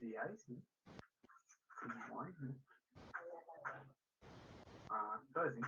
Sí, ahí sí. No, ahí sí. Ah, entonces sí.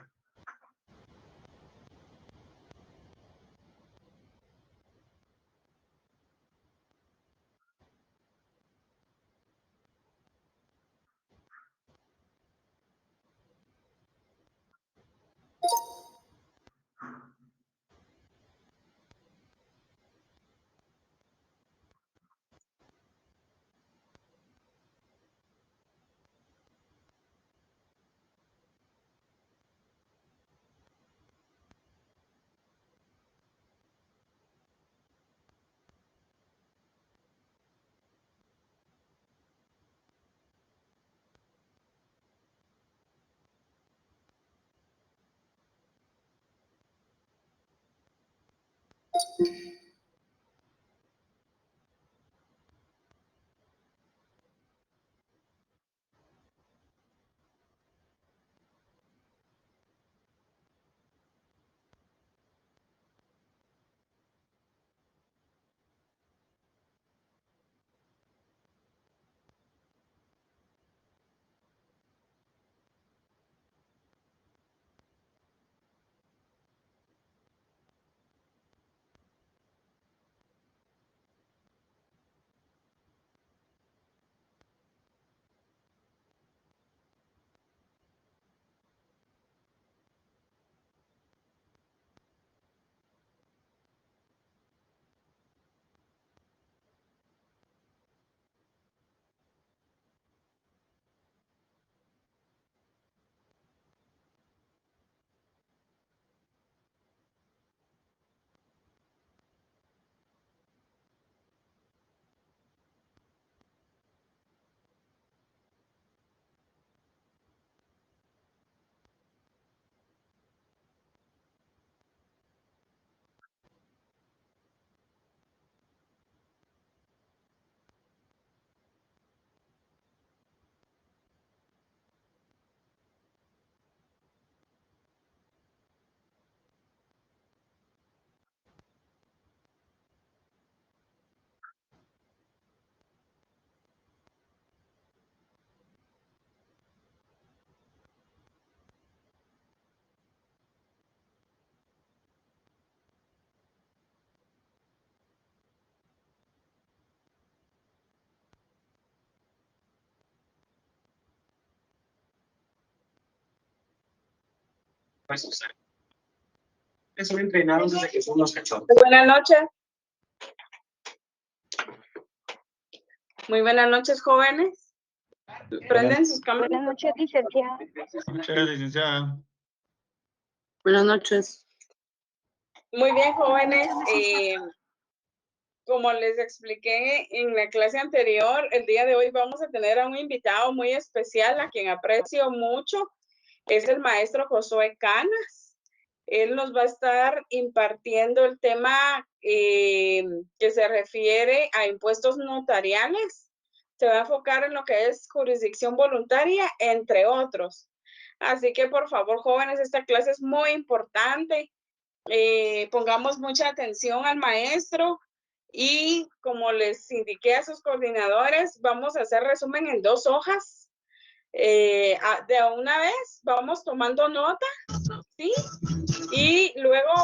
Eso entrenaron desde que son los cachorros. Buenas noches. Muy buenas noches, jóvenes. Prenden sus cámaras. Buenas noches, licenciada. Muchas licenciada. Buenas noches. Muy bien, jóvenes. Como les expliqué en la clase anterior, el día de hoy vamos a tener a un invitado muy especial a quien aprecio mucho. Es el maestro Josué Canas. Él nos va a estar impartiendo el tema que se refiere a impuestos notariales. Se va a enfocar en lo que es jurisdicción voluntaria, entre otros. Así que, por favor, jóvenes, esta clase es muy importante. Pongamos mucha atención al maestro y, como les indiqué a sus coordinadores, vamos a hacer resumen en 2 hojas. De una vez vamos tomando nota, ¿sí? Y luego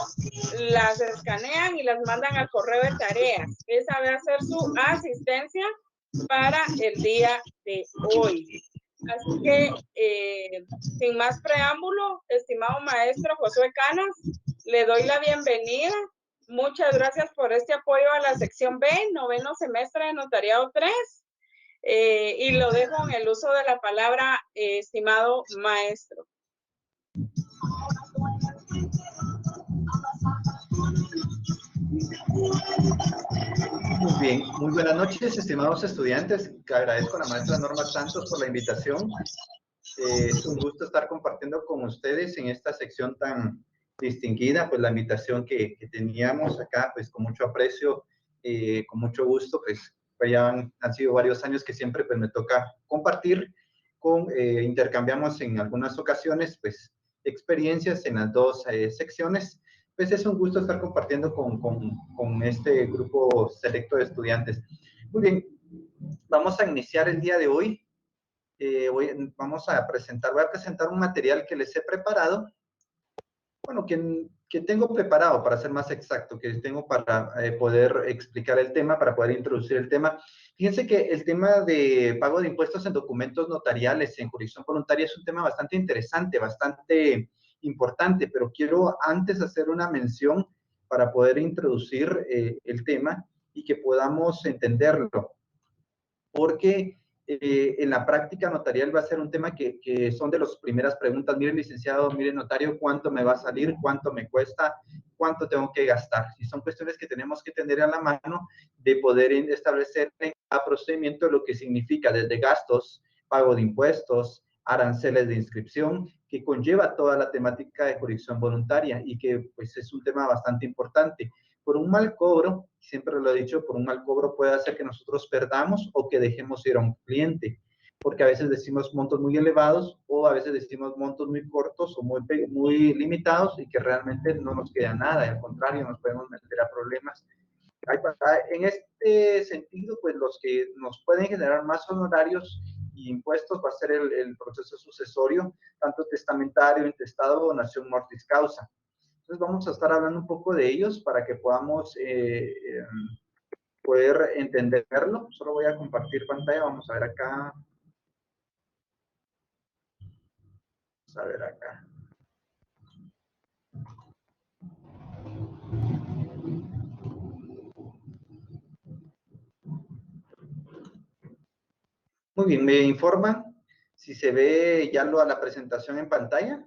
las escanean y las mandan al correo de tareas. Esa va a ser su asistencia para el día de hoy. Así que, sin más preámbulo, estimado maestro Josué Canas, le doy la bienvenida. Muchas gracias por este apoyo a la sección B, 9º semestre de Notariado 3. Y lo dejo en el uso de la palabra, estimado maestro. Muy bien, muy buenas noches, estimados estudiantes. Agradezco a la maestra Norma Santos por la invitación. Es un gusto estar compartiendo con ustedes en esta sección tan distinguida, pues la invitación que teníamos acá, pues con mucho aprecio, con mucho gusto, pues ya han sido varios años que siempre pues me toca compartir intercambiamos en algunas ocasiones, pues experiencias en las 2 secciones. Pues es un gusto estar compartiendo con este grupo selecto de estudiantes. Muy bien, Vamos a iniciar el día de hoy. Voy a presentar un material que les he preparado. Bueno, que tengo preparado, para ser más exacto, que tengo para poder explicar el tema, para poder introducir el tema. Fíjense que el tema de pago de impuestos en documentos notariales en jurisdicción voluntaria es un tema bastante interesante, bastante importante, pero quiero antes hacer una mención para poder introducir el tema y que podamos entenderlo. Porque en la práctica notarial va a ser un tema que son de las primeras preguntas. Mire, licenciado, mire, notario, ¿cuánto me va a salir? ¿Cuánto me cuesta? ¿Cuánto tengo que gastar? Y son cuestiones que tenemos que tener a la mano de poder establecer en cada procedimiento lo que significa desde gastos, pago de impuestos, aranceles de inscripción, que conlleva toda la temática de jurisdicción voluntaria y que pues es un tema bastante importante. Por un mal cobro, siempre lo he dicho, por un mal cobro puede hacer que nosotros perdamos o que dejemos ir a un cliente, porque a veces decimos montos muy elevados o a veces decimos montos muy cortos o muy limitados y que realmente no nos queda nada, y al contrario, nos podemos meter a problemas. En este sentido, pues los que nos pueden generar más honorarios y impuestos va a ser el proceso sucesorio, tanto testamentario, intestado, donación, mortis causa. Entonces vamos a estar hablando un poco de ellos para que podamos poder entenderlo. Solo voy a compartir pantalla, vamos a ver acá. Vamos a ver acá. Muy bien, me informan si se ve ya a la presentación en pantalla.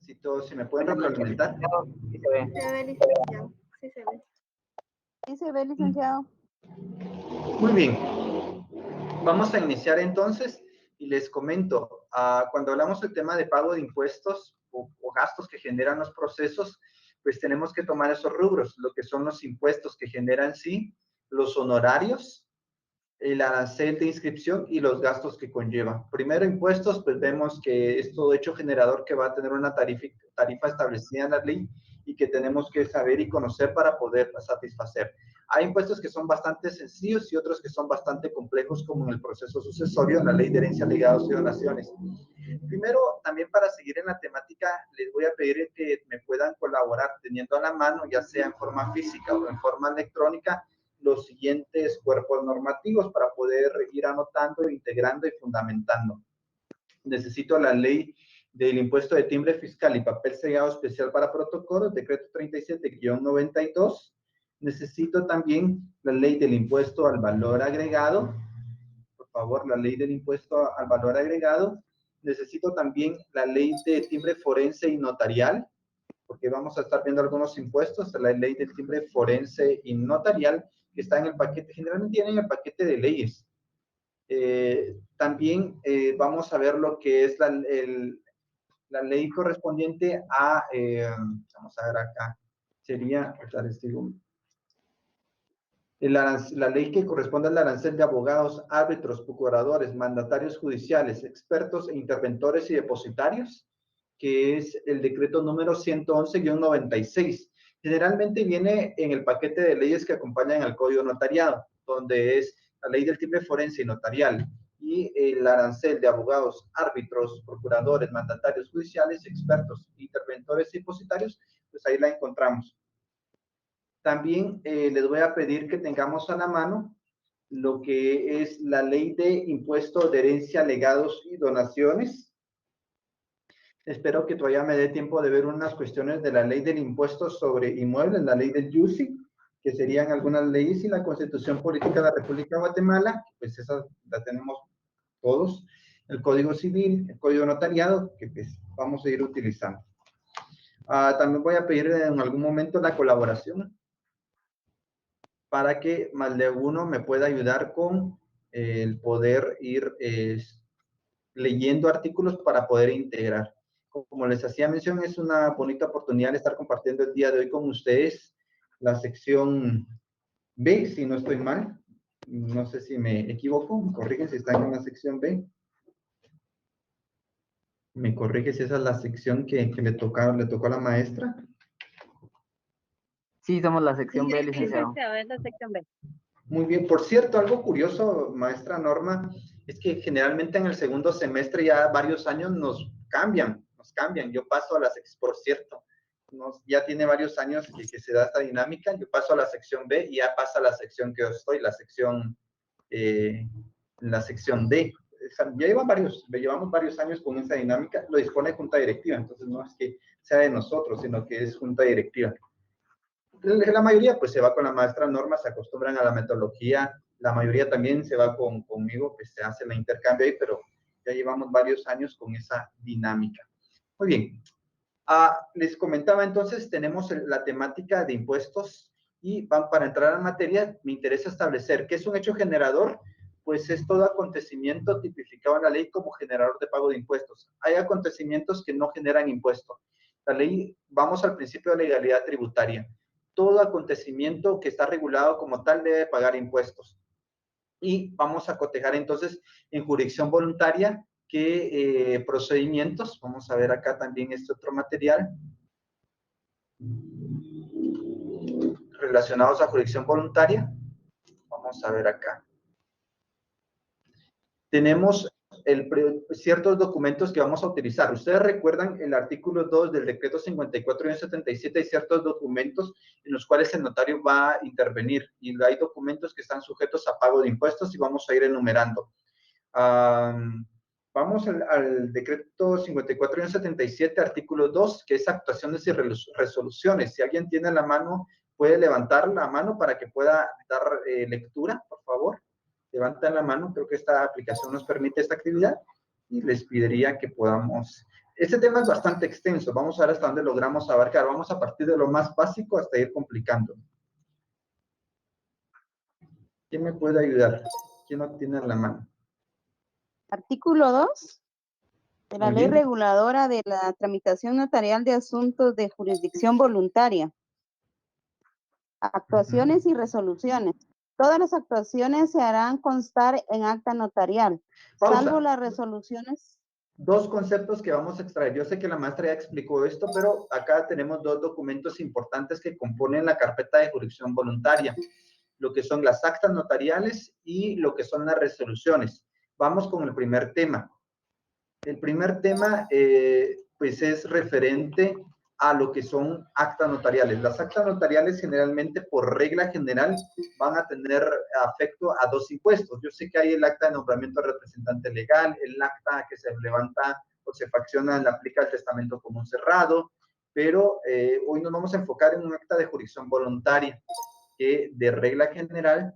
Si me pueden retroalimentar. Sí se ve. Se ve, licenciado. Sí se ve. Sí se ve, licenciado. Muy bien. Vamos a iniciar entonces y les comento, cuando hablamos del tema de pago de impuestos o gastos que generan los procesos, pues tenemos que tomar esos rubros, lo que son los impuestos que generan sí, los honorarios, el arancel de inscripción y los gastos que conlleva. Primero, impuestos, pues vemos que es todo hecho generador que va a tener una tarifa establecida en la ley y que tenemos que saber y conocer para poder satisfacer. Hay impuestos que son bastante sencillos y otros que son bastante complejos, como en el proceso sucesorio en la ley de herencia, legados y donaciones. Primero, también para seguir en la temática, les voy a pedir que me puedan colaborar teniendo a la mano, ya sea en forma física o en forma electrónica, los siguientes cuerpos normativos para poder ir anotando, integrando y fundamentando. Necesito la ley del impuesto de timbre fiscal y papel sellado especial para protocolos, decreto 37-92. Necesito también la ley del impuesto al valor agregado. Por favor, la ley del impuesto al valor agregado. Necesito también la ley de timbre forense y notarial, porque vamos a estar viendo algunos impuestos, la ley del timbre forense y notarial, que está en el paquete, generalmente tienen el paquete de leyes. También vamos a ver lo que es la ley correspondiente a, vamos a ver acá, sería, les digo, la ley que corresponde al arancel de abogados, árbitros, procuradores, mandatarios judiciales, expertos e interventores y depositarios, que es el decreto número 111-96. Generalmente viene en el paquete de leyes que acompañan al Código Notariado, donde es la ley del timbre forense y notarial y el arancel de abogados, árbitros, procuradores, mandatarios judiciales, expertos, interventores y depositarios, pues ahí la encontramos. También les voy a pedir que tengamos a la mano lo que es la ley de impuestos de herencia, legados y donaciones. Espero que todavía me dé tiempo de ver unas cuestiones de la ley del impuesto sobre inmuebles, la ley del YUSI, que serían algunas leyes, y la Constitución Política de la República de Guatemala, pues esa la tenemos todos, el Código Civil, el Código Notariado, que pues vamos a ir utilizando. También voy a pedir en algún momento la colaboración para que más de uno me pueda ayudar con el poder ir leyendo artículos para poder integrar. Como les hacía mención, es una bonita oportunidad de estar compartiendo el día de hoy con ustedes la sección B, si no estoy mal. No sé si me equivoco, me corrigen si están en la sección B. Me corrige si esa es la sección que le tocó a la maestra. Sí, somos la sección B, licenciado. Es la sección B. Muy bien. Por cierto, algo curioso, maestra Norma, es que generalmente en el segundo semestre ya varios años nos cambian. Yo paso a la sección, por cierto, ya tiene varios años que se da esta dinámica. Yo paso a la sección B y ya pasa a la sección que yo estoy, la sección D. Ya llevamos varios años con esa dinámica. Lo dispone Junta Directiva, entonces no es que sea de nosotros, sino que es Junta Directiva. La mayoría pues se va con la maestra Norma, se acostumbran a la metodología, la mayoría también se va conmigo, pues se hace el intercambio ahí, pero ya llevamos varios años con esa dinámica. Muy bien. Les comentaba entonces, tenemos la temática de impuestos y para entrar en materia, me interesa establecer qué es un hecho generador. Pues es todo acontecimiento tipificado en la ley como generador de pago de impuestos. Hay acontecimientos que no generan impuestos. La ley, vamos al principio de legalidad tributaria. Todo acontecimiento que está regulado como tal debe pagar impuestos. Y vamos a cotejar entonces en jurisdicción voluntaria qué procedimientos. Vamos a ver acá también este otro material relacionados a jurisdicción voluntaria. Vamos a ver acá. Tenemos ciertos documentos que vamos a utilizar. Ustedes recuerdan el artículo 2 del decreto 54-77, hay ciertos documentos en los cuales el notario va a intervenir y hay documentos que están sujetos a pago de impuestos y vamos a ir enumerando. Vamos al decreto 54-77, artículo 2, que es actuaciones y resoluciones. Si alguien tiene la mano, puede levantar la mano para que pueda dar lectura, por favor. Levantan la mano, creo que esta aplicación nos permite esta actividad y les pediría que podamos... Este tema es bastante extenso, vamos a ver hasta dónde logramos abarcar, vamos a partir de lo más básico hasta ir complicando. ¿Quién me puede ayudar? ¿Quién no tiene la mano? Artículo 2 de la Muy Ley bien. Reguladora de la Tramitación Notarial de Asuntos de Jurisdicción Voluntaria. Actuaciones y resoluciones. Todas las actuaciones se harán constar en acta notarial, Pausa. salvo las resoluciones. Dos conceptos que vamos a extraer. Yo sé que la maestra ya explicó esto, pero acá tenemos dos documentos importantes que componen la carpeta de jurisdicción voluntaria, lo que son las actas notariales y lo que son las resoluciones. Vamos con el primer tema. El primer tema, pues, es referente a lo que son actas notariales. Las actas notariales generalmente, por regla general, van a tener afecto a dos impuestos. Yo sé que hay el acta de nombramiento de representante legal, el acta que se levanta o se fracciona en la aplica el testamento común cerrado, pero hoy nos vamos a enfocar en un acta de jurisdicción voluntaria que de regla general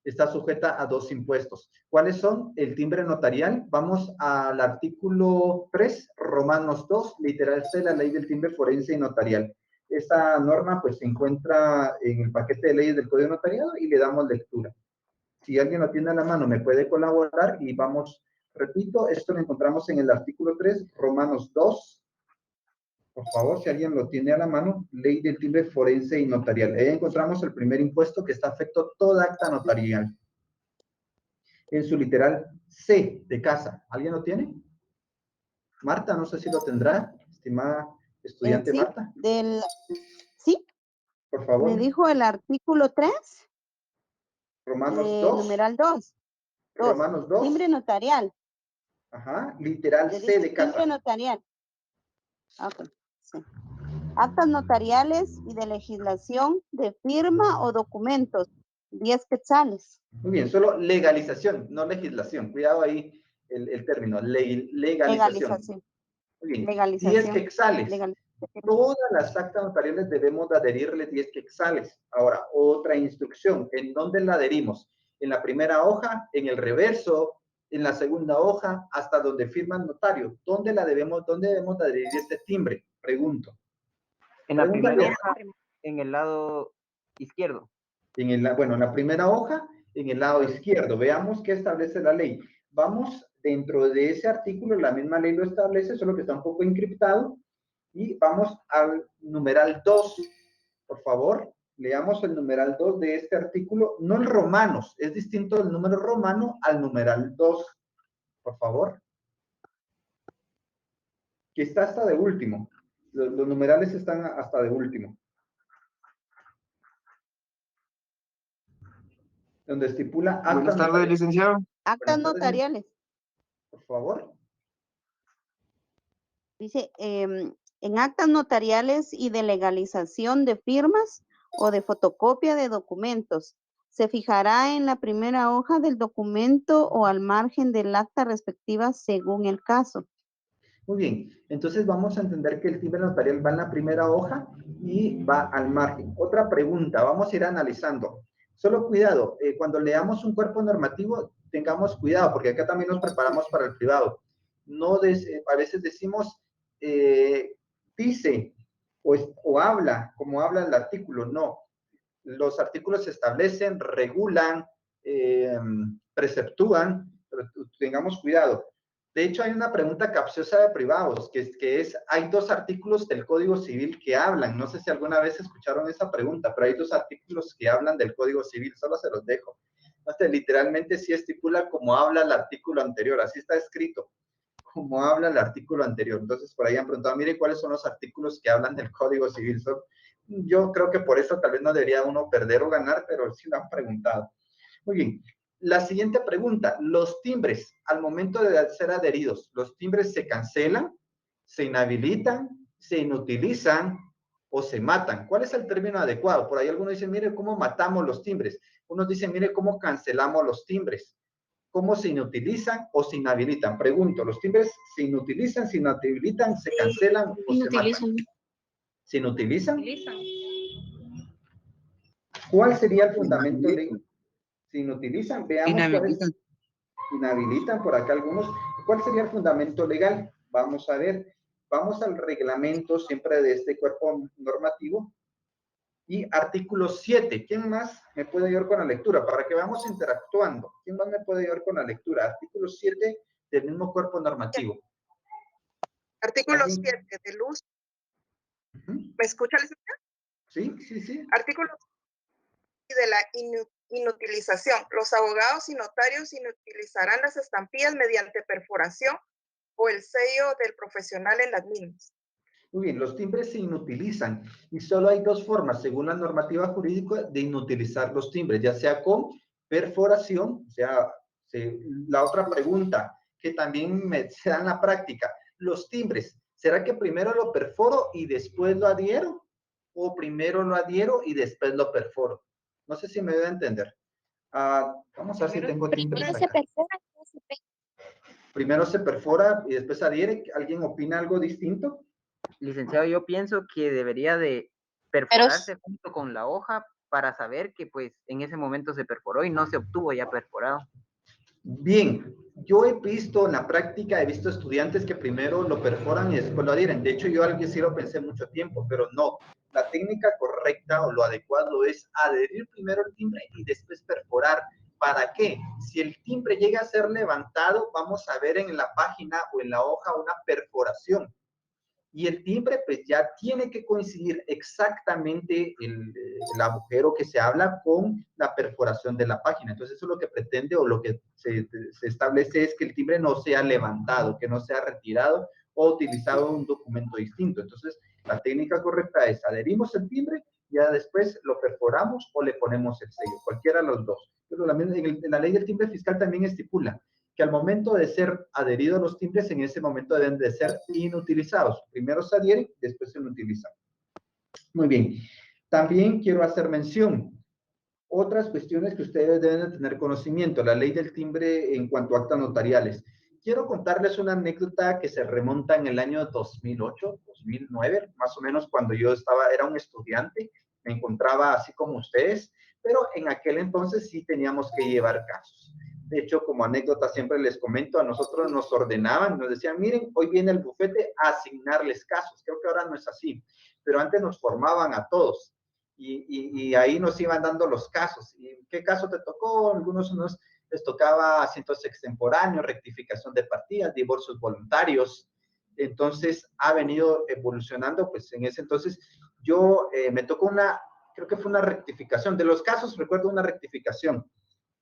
está sujeta a dos impuestos. ¿Cuáles son? El timbre notarial. Vamos al artículo 3, Romanos 2, literal C, la ley del timbre forense y notarial. Esta norma pues se encuentra en el paquete de leyes del Código Notariado y le damos lectura. Si alguien lo tiene a la mano, me puede colaborar y vamos, repito, esto lo encontramos en el artículo 3, Romanos 2. Por favor, si alguien lo tiene a la mano, ley del timbre forense y notarial. Ahí encontramos el primer impuesto que está afecto a toda acta notarial. En su literal C de casa. ¿Alguien lo tiene? Marta, no sé si lo tendrá, estimada estudiante Sí, Marta. sí, Por favor. me dijo el artículo 3, Romanos 2. numeral 2. Romanos 2. Timbre notarial. Ajá, literal Le C dice de casa. timbre notarial. Ok, sí. Actas notariales y de legislación de firma o documentos, 10 quetzales. Muy bien, solo legalización, no legislación. Cuidado ahí el término, legalización. Muy bien, Legalización. 10 quetzales. Todas las actas notariales debemos de adherirle 10 quetzales. Ahora, otra instrucción. ¿En dónde la adherimos? En la primera hoja, en el reverso, en la segunda hoja, hasta donde firma el notario. ¿Dónde debemos de adherir este timbre? Pregunto. En la primera hoja, en el lado izquierdo. Bueno, en la primera hoja, en el lado izquierdo. Veamos qué establece la ley. Vamos dentro de ese artículo, la misma ley lo establece, solo que está un poco encriptado. Y vamos al numeral 2, por favor. Leamos el numeral 2 de este artículo, no en romanos, es distinto el número romano al numeral 2, por favor. Que está hasta de último. Los numerales están hasta de último. donde estipula Buenas tardes, licenciado. Actas Buenas tardes. notariales. Por favor. Dice, en actas notariales y de legalización de firmas o de fotocopia de documentos, se fijará en la primera hoja del documento o al margen del acta respectiva según el caso. Muy bien, entonces vamos a entender que el timbre notarial va en la primera hoja y va al margen. Otra pregunta, vamos a ir analizando. Solo cuidado, cuando leamos un cuerpo normativo, tengamos cuidado, porque acá también nos preparamos para el privado. No a veces decimos, dice o habla, como habla el artículo. No, los artículos se establecen, regulan, preceptúan, pero tengamos cuidado. De hecho, hay una pregunta capciosa de privados, que es, hay 2 artículos del Código Civil que hablan, no sé si alguna vez escucharon esa pregunta, pero hay 2 artículos que hablan del Código Civil, solo se los dejo. Entonces, literalmente sí estipula como habla el artículo anterior, así está escrito, como habla el artículo anterior. Entonces, por ahí han preguntado, mire, ¿cuáles son los artículos que hablan del Código Civil? Yo creo que por eso tal vez no debería uno perder o ganar, pero sí lo han preguntado. Muy bien. La siguiente pregunta, los timbres, al momento de ser adheridos, ¿los timbres se cancelan, se inhabilitan, se inutilizan o se matan? ¿Cuál es el término adecuado? Por ahí algunos dicen, mire, ¿cómo matamos los timbres? Unos dicen, mire, ¿cómo cancelamos los timbres? ¿Cómo se inutilizan o se inhabilitan? Pregunto, ¿los timbres se inutilizan, se inhabilitan, se cancelan o se matan? ¿Se inutilizan? ¿Cuál sería el fundamento legal? Se inutilizan, veamos cuáles inhabilitan por acá algunos. ¿Cuál sería el fundamento legal? Vamos a ver, vamos al reglamento siempre de este cuerpo normativo y artículo 7. ¿Quién más me puede ayudar con la lectura? Para que vamos interactuando. ¿Quién más me puede ayudar con la lectura? Artículo 7 del mismo cuerpo normativo. Artículo 7 del uso. ¿Me escucha, licenciada? Sí, sí, sí. Artículo de la inutilización. Los abogados y notarios inutilizarán las estampillas mediante perforación o el sello del profesional en las mismas. Muy bien, los timbres se inutilizan y solo hay 2 formas, según la normativa jurídica, de inutilizar los timbres, ya sea con perforación, o sea, la otra pregunta que también se da en la práctica, los timbres, ¿será que primero lo perforo y después lo adhiero? ¿O primero lo adhiero y después lo perforo? No sé si me voy a entender. Vamos a ver si tengo timbres acá. Primero se perfora y después adhiere. ¿Alguien opina algo distinto? Licenciado, yo pienso que debería de perforarse junto con la hoja para saber que pues en ese momento se perforó y no se obtuvo ya perforado. Bien, yo he visto en la práctica, he visto estudiantes que primero lo perforan y después lo adhieren. De hecho, yo algo sí lo pensé mucho tiempo, pero no. La técnica correcta o lo adecuado es adherir primero el timbre y después perforar. ¿Para qué? Si el timbre llega a ser levantado, vamos a ver en la página o en la hoja una perforación. Y el timbre pues ya tiene que coincidir exactamente el agujero que se habla con la perforación de la página. Entonces eso es lo que pretende o lo que se establece es que el timbre no sea levantado, que no sea retirado o utilizado en un documento distinto. Entonces la técnica correcta es adherimos el timbre, ya después lo perforamos o le ponemos el sello, cualquiera de los dos. Pero en la ley del timbre fiscal también estipula que al momento de ser adheridos los timbres, en ese momento deben de ser inutilizados. Primero se adhieren, después se inutilizan. Muy bien. También quiero hacer mención. Otras cuestiones que ustedes deben de tener conocimiento. La ley del timbre en cuanto a actas notariales. Quiero contarles una anécdota que se remonta en el año 2008, 2009, más o menos cuando yo era un estudiante. Me encontraba así como ustedes, pero en aquel entonces sí teníamos que llevar casos. De hecho, como anécdota siempre les comento, a nosotros nos ordenaban, nos decían, miren, hoy viene el bufete a asignarles casos. Creo que ahora no es así, pero antes nos formaban a todos y ahí nos iban dando los casos. ¿Y qué caso te tocó? Algunos les tocaba asientos extemporáneos, rectificación de partidas, divorcios voluntarios. Entonces, ha venido evolucionando, pues en ese entonces yo me tocó creo que fue una rectificación. De los casos, recuerdo una rectificación.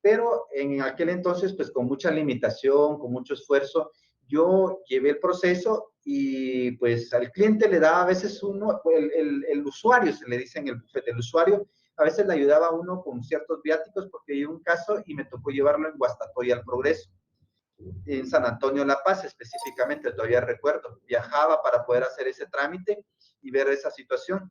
Pero en aquel entonces, pues con mucha limitación, con mucho esfuerzo, yo llevé el proceso y pues al cliente le daba a veces el usuario, se le dice en el bufete, el usuario a veces le ayudaba a uno con ciertos viáticos, porque hay un caso y me tocó llevarlo en Guastatoya al Progreso, en San Antonio La Paz específicamente, todavía recuerdo. Viajaba para poder hacer ese trámite y ver esa situación.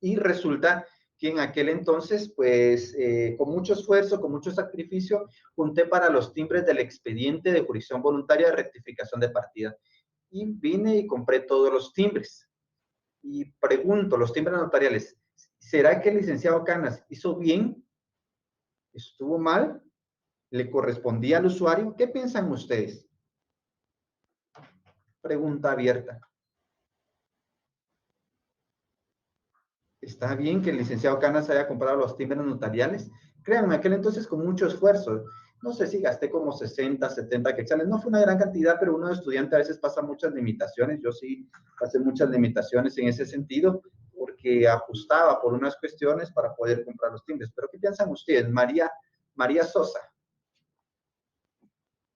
Y resulta que en aquel entonces, pues, con mucho esfuerzo, con mucho sacrificio, junté para los timbres del expediente de jurisdicción voluntaria de rectificación de partida. Y vine y compré todos los timbres. Y pregunto, los timbres notariales, ¿será que el licenciado Canas hizo bien? ¿Estuvo mal? ¿Le correspondía al usuario? ¿Qué piensan ustedes? Pregunta abierta. ¿Está bien que el licenciado Canas haya comprado los timbres notariales? Créanme, aquel entonces con mucho esfuerzo. No sé si gasté como 60, 70 quetzales. No fue una gran cantidad, pero uno de estudiante a veces pasa muchas limitaciones. Yo sí pasé muchas limitaciones en ese sentido, porque ajustaba por unas cuestiones para poder comprar los timbres. ¿Pero qué piensan ustedes? María Sosa.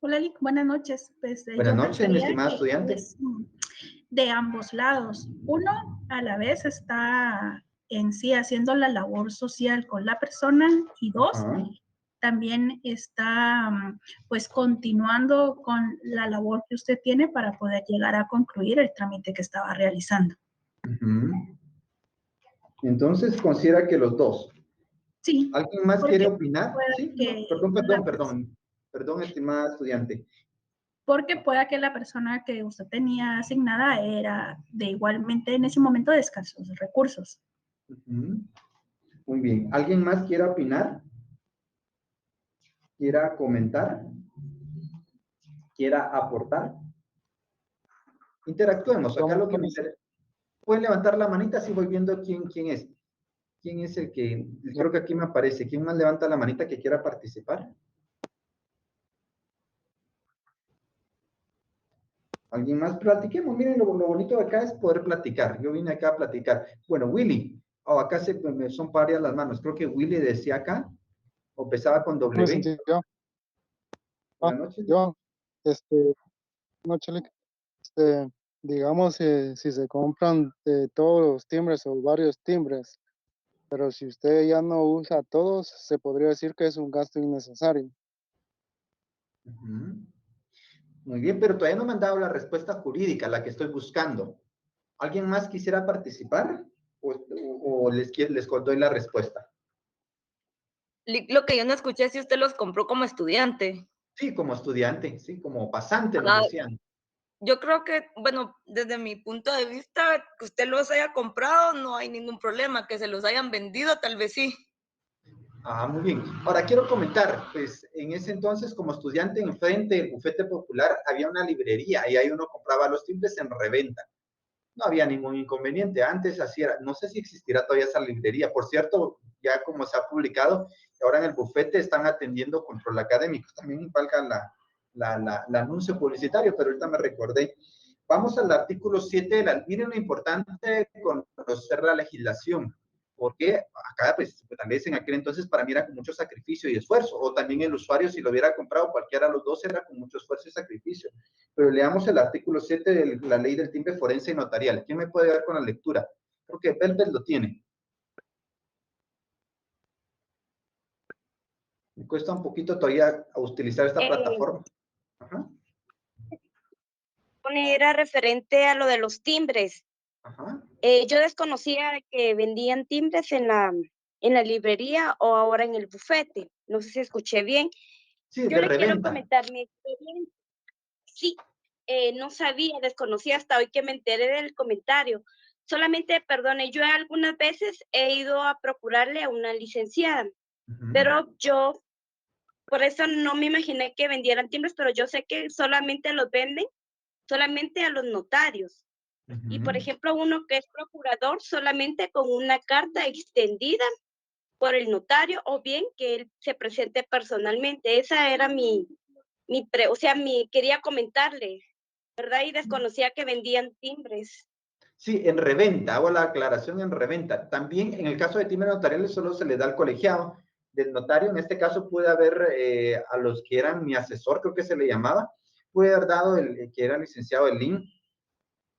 Hola, Lick, buenas noches. Pues, Buenas yo noches, mi pensaría estimada que estudiante. es de ambos lados. Uno a la vez está en sí haciendo la labor social con la persona y dos, también está pues continuando con la labor que usted tiene para poder llegar a concluir el trámite que estaba realizando. Entonces considera que los dos. Sí. ¿Alguien más quiere opinar? Sí, no, perdón, estimada estudiante. Porque pueda que la persona que usted tenía asignada era de igualmente en ese momento de escasos recursos. Muy bien. ¿Alguien más quiera opinar? ¿Quiera comentar? ¿Quiera aportar? Interactuemos. Acá lo que me interesa. ¿Pueden levantar la manita si voy viendo quién es? ¿Quién es el que? Creo que aquí me aparece. ¿Quién más levanta la manita que quiera participar? ¿Alguien más? Platiquemos. Miren, lo bonito de acá es poder platicar. Yo vine acá a platicar. Bueno, Willy. Oh, acá son varias las manos. Creo que Willy decía acá. O empezaba con W. Buenas noches. Digamos, si se compran todos los timbres o varios timbres, pero si usted ya no usa todos, se podría decir que es un gasto innecesario. Muy bien, pero todavía no me han dado la respuesta jurídica, la que estoy buscando. ¿Alguien más quisiera participar? ¿O les doy la respuesta? Lo que yo no escuché es si usted los compró como estudiante. Sí, como estudiante, sí, como pasante, nos decían. Yo creo que, bueno, desde mi punto de vista, que usted los haya comprado, no hay ningún problema. Que se los hayan vendido, tal vez sí. Ah, muy bien. Ahora quiero comentar, pues en ese entonces como estudiante enfrente del bufete popular había una librería y ahí uno compraba los timbres en reventa. No había ningún inconveniente. Antes así era, no sé si existirá todavía esa librería. Por cierto, ya como se ha publicado, ahora en el bufete están atendiendo control académico. También valga el anuncio publicitario, pero ahorita me recordé. Vamos al artículo 7 de la... Miren lo importante de conocer la legislación. Porque acá, pues, tal vez en aquel entonces para mí era con mucho sacrificio y esfuerzo, o también el usuario si lo hubiera comprado cualquiera de los dos era con mucho esfuerzo y sacrificio. Pero leamos el artículo 7 de la ley del timbre forense y notarial. ¿Quién me puede dar con la lectura? Creo que Velvet lo tiene. Me cuesta un poquito todavía utilizar esta plataforma. Ajá. Era referente a lo de los timbres. Ajá. Yo desconocía que vendían timbres en la librería o ahora en el bufete. No sé si escuché bien. Sí, yo de le reventa. Quiero comentar mi experiencia. Sí, no sabía, desconocía hasta hoy que me enteré del comentario. Solamente, perdone, yo algunas veces he ido a procurarle a una licenciada, pero yo, por eso no me imaginé que vendieran timbres, pero yo sé que solamente los venden, solamente a los notarios. Y, por ejemplo, uno que es procurador solamente con una carta extendida por el notario o bien que él se presente personalmente. Esa era quería comentarle, ¿verdad? Y desconocía que vendían timbres. Sí, en reventa, hago la aclaración en reventa. También en el caso de timbres notariales solo se le da al colegiado del notario. En este caso pude haber a los que eran mi asesor, creo que se le llamaba, pude haber dado el que era licenciado el link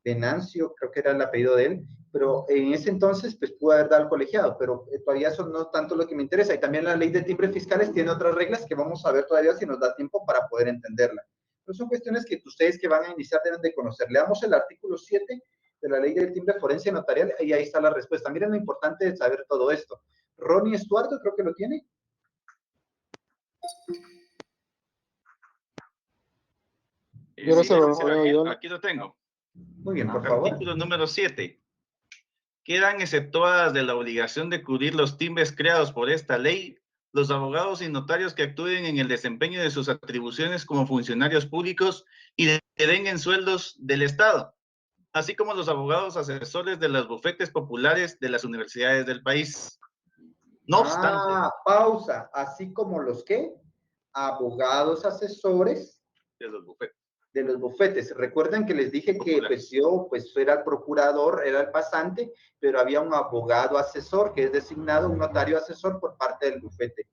Venancio, creo que era el apellido de él, pero en ese entonces pues pudo haber dado al colegiado, pero todavía eso no tanto lo que me interesa. Y también la ley de timbres fiscales tiene otras reglas que vamos a ver todavía si nos da tiempo para poder entenderla. Pero son cuestiones que ustedes que van a iniciar deben de conocer. Leamos el artículo 7 de la ley del timbre forense notarial y ahí está la respuesta. Miren lo importante de saber todo esto. Ronnie Estuardo creo que lo tiene. Sí, aquí lo tengo. Muy bien, por favor. Artículo número 7. Quedan exceptuadas de la obligación de cubrir los timbres creados por esta ley los abogados y notarios que actúen en el desempeño de sus atribuciones como funcionarios públicos y devenguen sueldos del Estado, así como los abogados asesores de los bufetes populares de las universidades del país. No obstante. Pausa. Así como los que abogados asesores de los bufetes. De los bufetes. Recuerden que les dije que pues yo pues era el procurador, era el pasante, pero había un abogado asesor que es designado, un notario asesor por parte del bufete.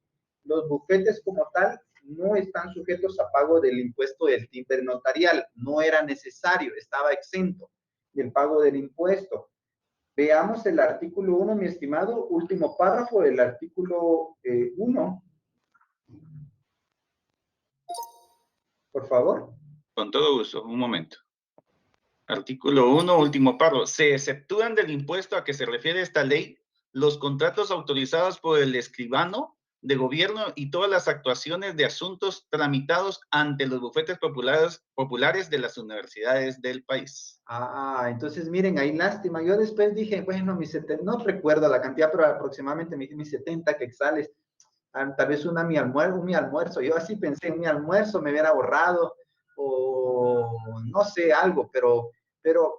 Los bufetes como tal no están sujetos a pago del impuesto del timbre notarial, no era necesario, estaba exento del pago del impuesto. Veamos el artículo 1, mi estimado, último párrafo del artículo 1. Por favor. Con todo gusto, un momento. Artículo 1, último párrafo. Se exceptúan del impuesto a que se refiere esta ley los contratos autorizados por el escribano de gobierno y todas las actuaciones de asuntos tramitados ante los bufetes populares de las universidades del país. Entonces miren, ahí lástima. Yo después dije, bueno, no recuerdo la cantidad, pero aproximadamente mis 70 quetzales. Tal vez mi almuerzo. Yo así pensé, mi almuerzo me hubiera ahorrado o no sé, algo, pero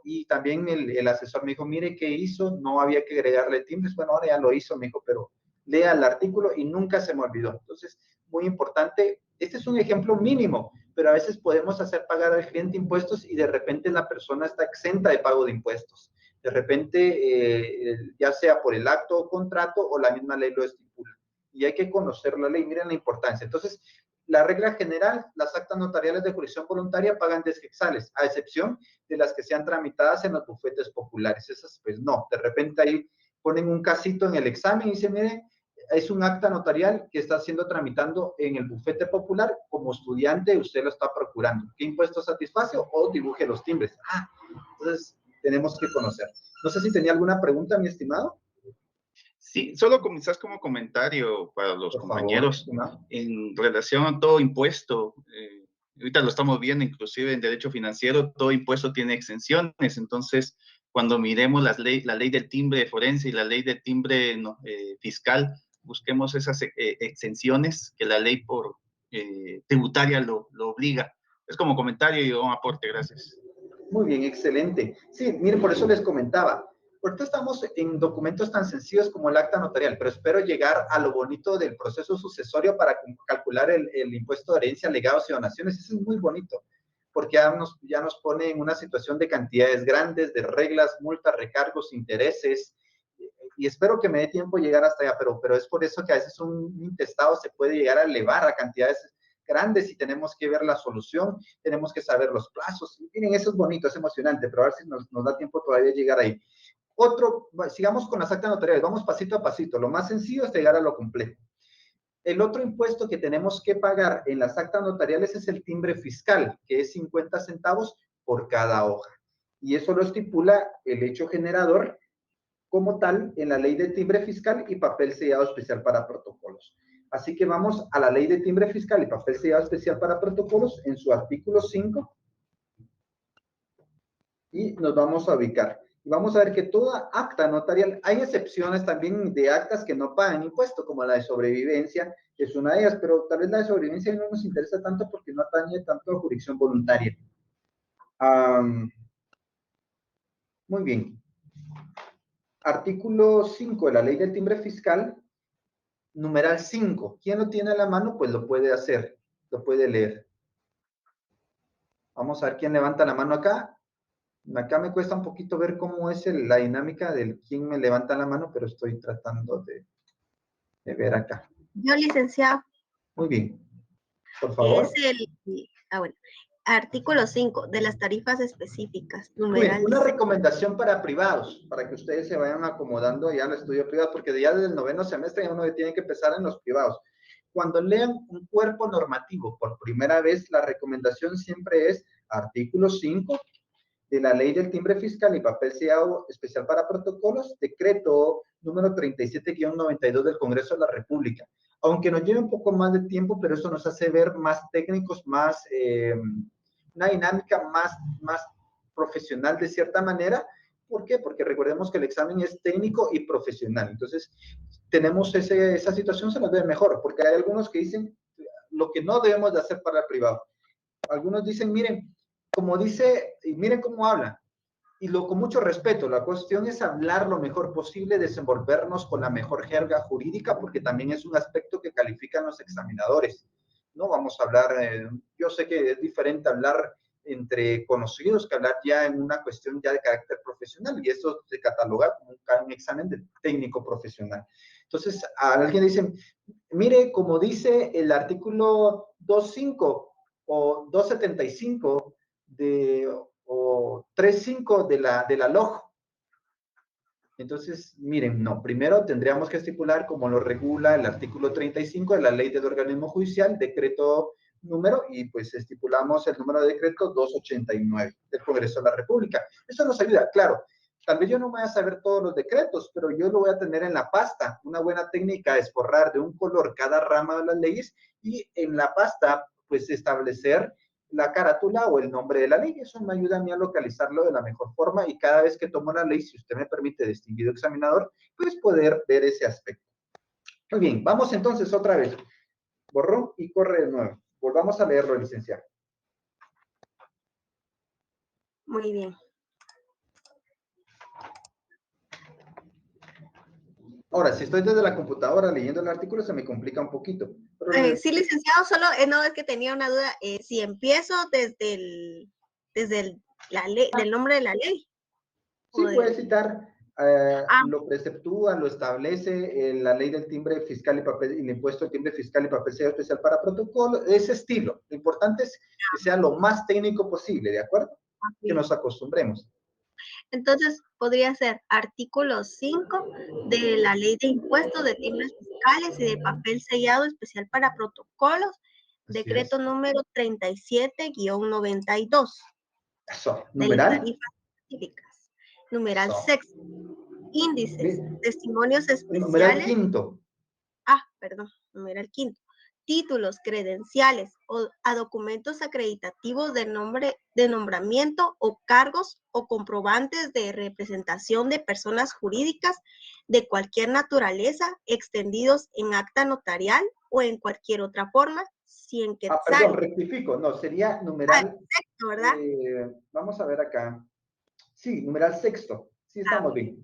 y también el asesor me dijo, mire qué hizo, no había que agregarle timbres. Bueno, ahora ya lo hizo, me dijo, pero lea el artículo y nunca se me olvidó. Entonces, muy importante, este es un ejemplo mínimo, pero a veces podemos hacer pagar al cliente impuestos y de repente la persona está exenta de pago de impuestos. De repente, ya sea por el acto o contrato o la misma ley lo estipula. Y hay que conocer la ley, miren la importancia. Entonces, la regla general, las actas notariales de jurisdicción voluntaria pagan 10 quetzales, a excepción de las que sean tramitadas en los bufetes populares. Esas, pues no, de repente ahí ponen un casito en el examen y dicen, mire, es un acta notarial que está siendo tramitando en el bufete popular, como estudiante usted lo está procurando. ¿Qué impuesto satisface o dibuje los timbres? Entonces tenemos que conocer. No sé si tenía alguna pregunta, mi estimado. Sí, solo quizás como comentario para los compañeros, en relación a todo impuesto, ahorita lo estamos viendo inclusive en derecho financiero, todo impuesto tiene exenciones, entonces cuando miremos la ley del timbre forense y la ley del timbre fiscal, busquemos esas exenciones que la ley tributaria lo obliga. Es como comentario y un aporte, gracias. Muy bien, excelente. Sí, miren, por eso les comentaba. Ahorita estamos en documentos tan sencillos como el acta notarial, pero espero llegar a lo bonito del proceso sucesorio para calcular el impuesto de herencia, legados y donaciones. Eso es muy bonito, porque ya nos pone en una situación de cantidades grandes, de reglas, multas, recargos, intereses, y espero que me dé tiempo llegar hasta allá, pero es por eso que a veces un intestado se puede llegar a elevar a cantidades grandes y tenemos que ver la solución, tenemos que saber los plazos. Y miren, eso es bonito, es emocionante, pero a ver si nos da tiempo todavía llegar ahí. Sigamos con las actas notariales, vamos pasito a pasito. Lo más sencillo es llegar a lo complejo. El otro impuesto que tenemos que pagar en las actas notariales es el timbre fiscal, que es 50 centavos por cada hoja. Y eso lo estipula el hecho generador como tal en la ley de timbre fiscal y papel sellado especial para protocolos. Así que vamos a la ley de timbre fiscal y papel sellado especial para protocolos en su artículo 5 y nos vamos a ubicar. Y vamos a ver que toda acta notarial, hay excepciones también de actas que no pagan impuesto, como la de sobrevivencia, que es una de ellas, pero tal vez la de sobrevivencia no nos interesa tanto porque no atañe tanto a jurisdicción voluntaria. Muy bien. Artículo 5 de la ley del timbre fiscal, numeral 5. ¿Quién lo tiene a la mano? Pues lo puede hacer, lo puede leer. Vamos a ver quién levanta la mano acá. Acá me cuesta un poquito ver cómo es la dinámica del quién me levanta la mano, pero estoy tratando de ver acá. Yo, licenciado. Muy bien. Por favor. Bueno. Artículo 5 de las tarifas específicas. Muy bien, Numeral una recomendación para privados, para que ustedes se vayan acomodando ya al estudio privado, porque ya desde el 9º semestre ya uno tiene que empezar en los privados. Cuando lean un cuerpo normativo por primera vez, la recomendación siempre es artículo 5 de la Ley del Timbre Fiscal y Papel Sellado Especial para Protocolos, decreto número 37-92 del Congreso de la República. Aunque nos lleve un poco más de tiempo, pero eso nos hace ver más técnicos, más, una dinámica más profesional de cierta manera. ¿Por qué? Porque recordemos que el examen es técnico y profesional. Entonces, tenemos esa situación, se nos ve mejor, porque hay algunos que dicen lo que no debemos de hacer para el privado. Algunos dicen, miren, como dice, y miren cómo habla, y con mucho respeto, la cuestión es hablar lo mejor posible, desenvolvernos con la mejor jerga jurídica, porque también es un aspecto que califican los examinadores. No vamos a hablar, yo sé que es diferente hablar entre conocidos que hablar ya en una cuestión ya de carácter profesional, y eso se cataloga como un examen de técnico profesional. Entonces, a alguien dice, mire, como dice el artículo 2.5 o 275 o 3.5 de la LOG. Entonces, miren, no, primero tendríamos que estipular como lo regula el artículo 35 de la Ley del Organismo Judicial, decreto número, y pues estipulamos el número de decreto 289 del Congreso de la República. Eso nos ayuda, claro. Tal vez yo no voy a saber todos los decretos, pero yo lo voy a tener en la pasta. Una buena técnica es borrar de un color cada rama de las leyes y en la pasta, pues establecer la carátula o el nombre de la ley. Eso me ayuda a mí a localizarlo de la mejor forma y cada vez que tomo la ley, si usted me permite, distinguido examinador, pues poder ver ese aspecto. Muy bien, vamos entonces otra vez. Borrón y corre de nuevo. Volvamos a leerlo, licenciado. Muy bien. Ahora, si estoy desde la computadora leyendo el artículo, se me complica un poquito. Pero Sí, licenciado, solo no es que tenía una duda. Si empiezo desde la ley, del nombre de la ley. Sí, puede citar, lo preceptúa, lo establece la ley del timbre fiscal y papel, el impuesto del timbre fiscal y papel sellado especial para protocolo, ese estilo. Lo importante es que sea lo más técnico posible, ¿de acuerdo? Que nos acostumbremos. Entonces, podría ser artículo 5 de la Ley de Impuestos de Timbres Fiscales y de Papel Sellado Especial para Protocolos, decreto número 37-92. Eso, de las tarifas específicas. Numeral sexto. Índices, testimonios especiales. Numeral quinto. Numeral quinto. Títulos, credenciales o a documentos acreditativos de nombramiento o cargos o comprobantes de representación de personas jurídicas de cualquier naturaleza extendidos en acta notarial o en cualquier otra forma, sin que perdón, rectifico, no, sería numeral. Sexto, ¿verdad? Vamos a ver acá. Sí, numeral sexto. Sí, estamos bien.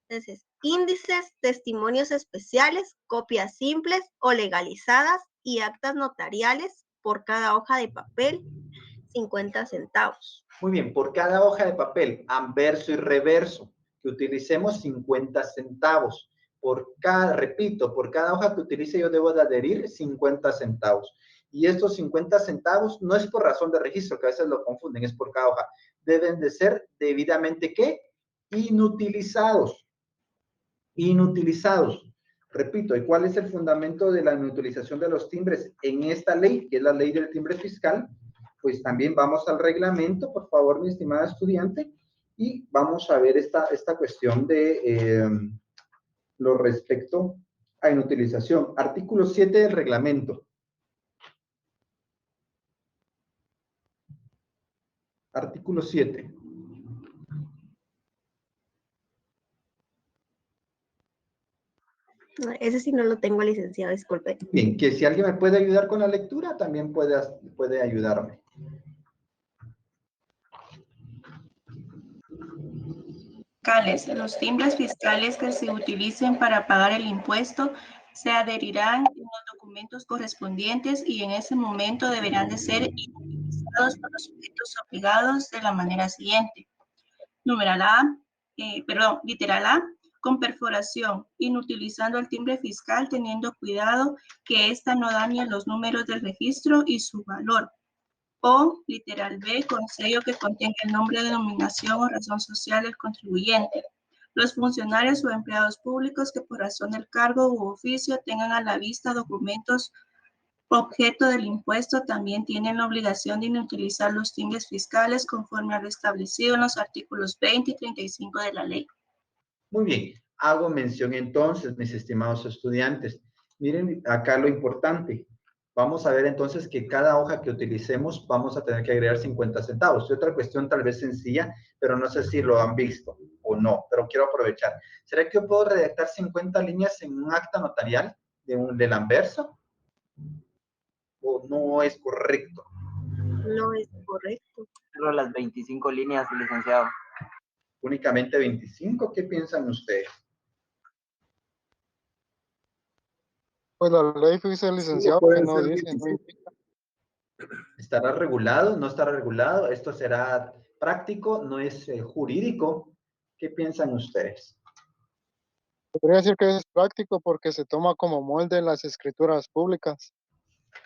Entonces, índices, testimonios especiales, copias simples o legalizadas y actas notariales por cada hoja de papel, 50 centavos. Muy bien, por cada hoja de papel, anverso y reverso, que utilicemos 50 centavos. Repito, por cada hoja que utilice yo debo de adherir 50 centavos. Y estos 50 centavos no es por razón de registro, que a veces lo confunden, es por cada hoja. Deben de ser debidamente, ¿qué? Inutilizados. Inutilizados. Repito, ¿y cuál es el fundamento de la inutilización de los timbres en esta ley, que es la ley del timbre fiscal? Pues también vamos al reglamento, por favor, mi estimada estudiante, y vamos a ver esta cuestión de lo respecto a inutilización. Artículo 7 del reglamento. Artículo 7. Ese sí no lo tengo, licenciado, disculpe. Bien, que si alguien me puede ayudar con la lectura, también puede ayudarme. Los timbres fiscales que se utilicen para pagar el impuesto se adherirán en los documentos correspondientes y en ese momento deberán de ser inutilizados por los sujetos obligados de la manera siguiente. Literal A, con perforación, inutilizando el timbre fiscal teniendo cuidado que ésta no dañe los números del registro y su valor. O, literal B, con sello que contenga el nombre, denominación o razón social del contribuyente. Los funcionarios o empleados públicos que por razón del cargo u oficio tengan a la vista documentos objeto del impuesto también tienen la obligación de inutilizar los timbres fiscales conforme a lo establecido en los artículos 20 y 35 de la ley. Muy bien, hago mención entonces, mis estimados estudiantes. Miren acá lo importante. Vamos a ver entonces que cada hoja que utilicemos vamos a tener que agregar 50 centavos. Y otra cuestión tal vez sencilla, pero no sé si lo han visto o no, pero quiero aprovechar. ¿Será que yo puedo redactar 50 líneas en un acta notarial del anverso? ¿O no es correcto? No es correcto. Solo las 25 líneas, licenciado. Únicamente 25, ¿qué piensan ustedes? Pues la ley dice, licenciado, que no dice, no indica. ¿Estará regulado? ¿No estará regulado? ¿Esto será práctico? ¿No es jurídico? ¿Qué piensan ustedes? Podría decir que es práctico porque se toma como molde en las escrituras públicas.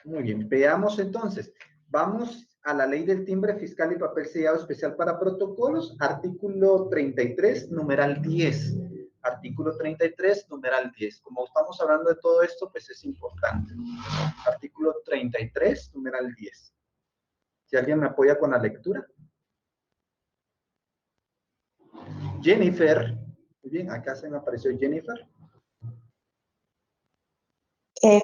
Muy bien, veamos entonces. Vamos a la ley del timbre fiscal y papel sellado especial para protocolos, artículo 33, numeral 10. Artículo 33, numeral 10. Como estamos hablando de todo esto, pues es importante. Artículo 33, numeral 10. Si alguien me apoya con la lectura. Jennifer. Muy bien, acá se me apareció Jennifer.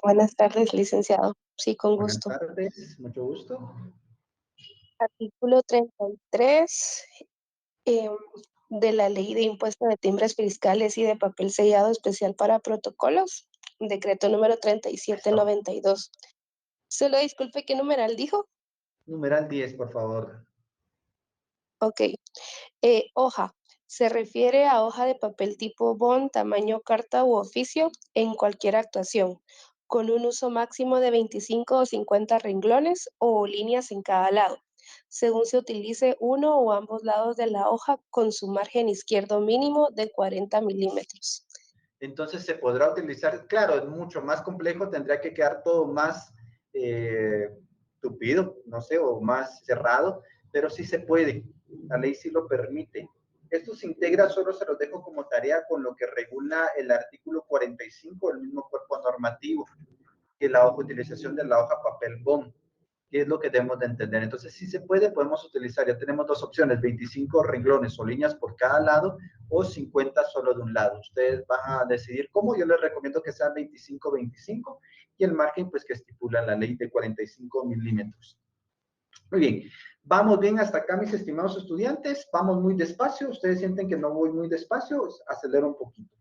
Buenas tardes, licenciado. Sí, con gusto. Buenas tardes, mucho gusto. Artículo 33 de la Ley de Impuesto de Timbres Fiscales y de Papel Sellado Especial para Protocolos, decreto número 3792. Solo disculpe, ¿qué numeral dijo? Numeral 10, por favor. Ok. Hoja. Se refiere a hoja de papel tipo bond, tamaño carta u oficio, en cualquier actuación, con un uso máximo de 25 o 50 renglones o líneas en cada lado, según se utilice uno o ambos lados de la hoja con su margen izquierdo mínimo de 40 milímetros. Entonces se podrá utilizar, claro, es mucho más complejo, tendría que quedar todo más tupido, no sé, o más cerrado, pero sí se puede, la ley sí lo permite. Esto se integra, solo se los dejo como tarea con lo que regula el artículo 45 del mismo cuerpo normativo, que es la utilización de la hoja papel bond, que es lo que debemos de entender. Entonces, si se puede, podemos utilizar, ya tenemos dos opciones, 25 renglones o líneas por cada lado, o 50 solo de un lado. Ustedes van a decidir cómo. Yo les recomiendo que sean 25-25 y el margen, pues, que estipula la ley de 45 milímetros. Muy bien. ¿Vamos bien hasta acá, mis estimados estudiantes? ¿Vamos muy despacio? ¿Ustedes sienten que no voy muy despacio? Acelero un poquito.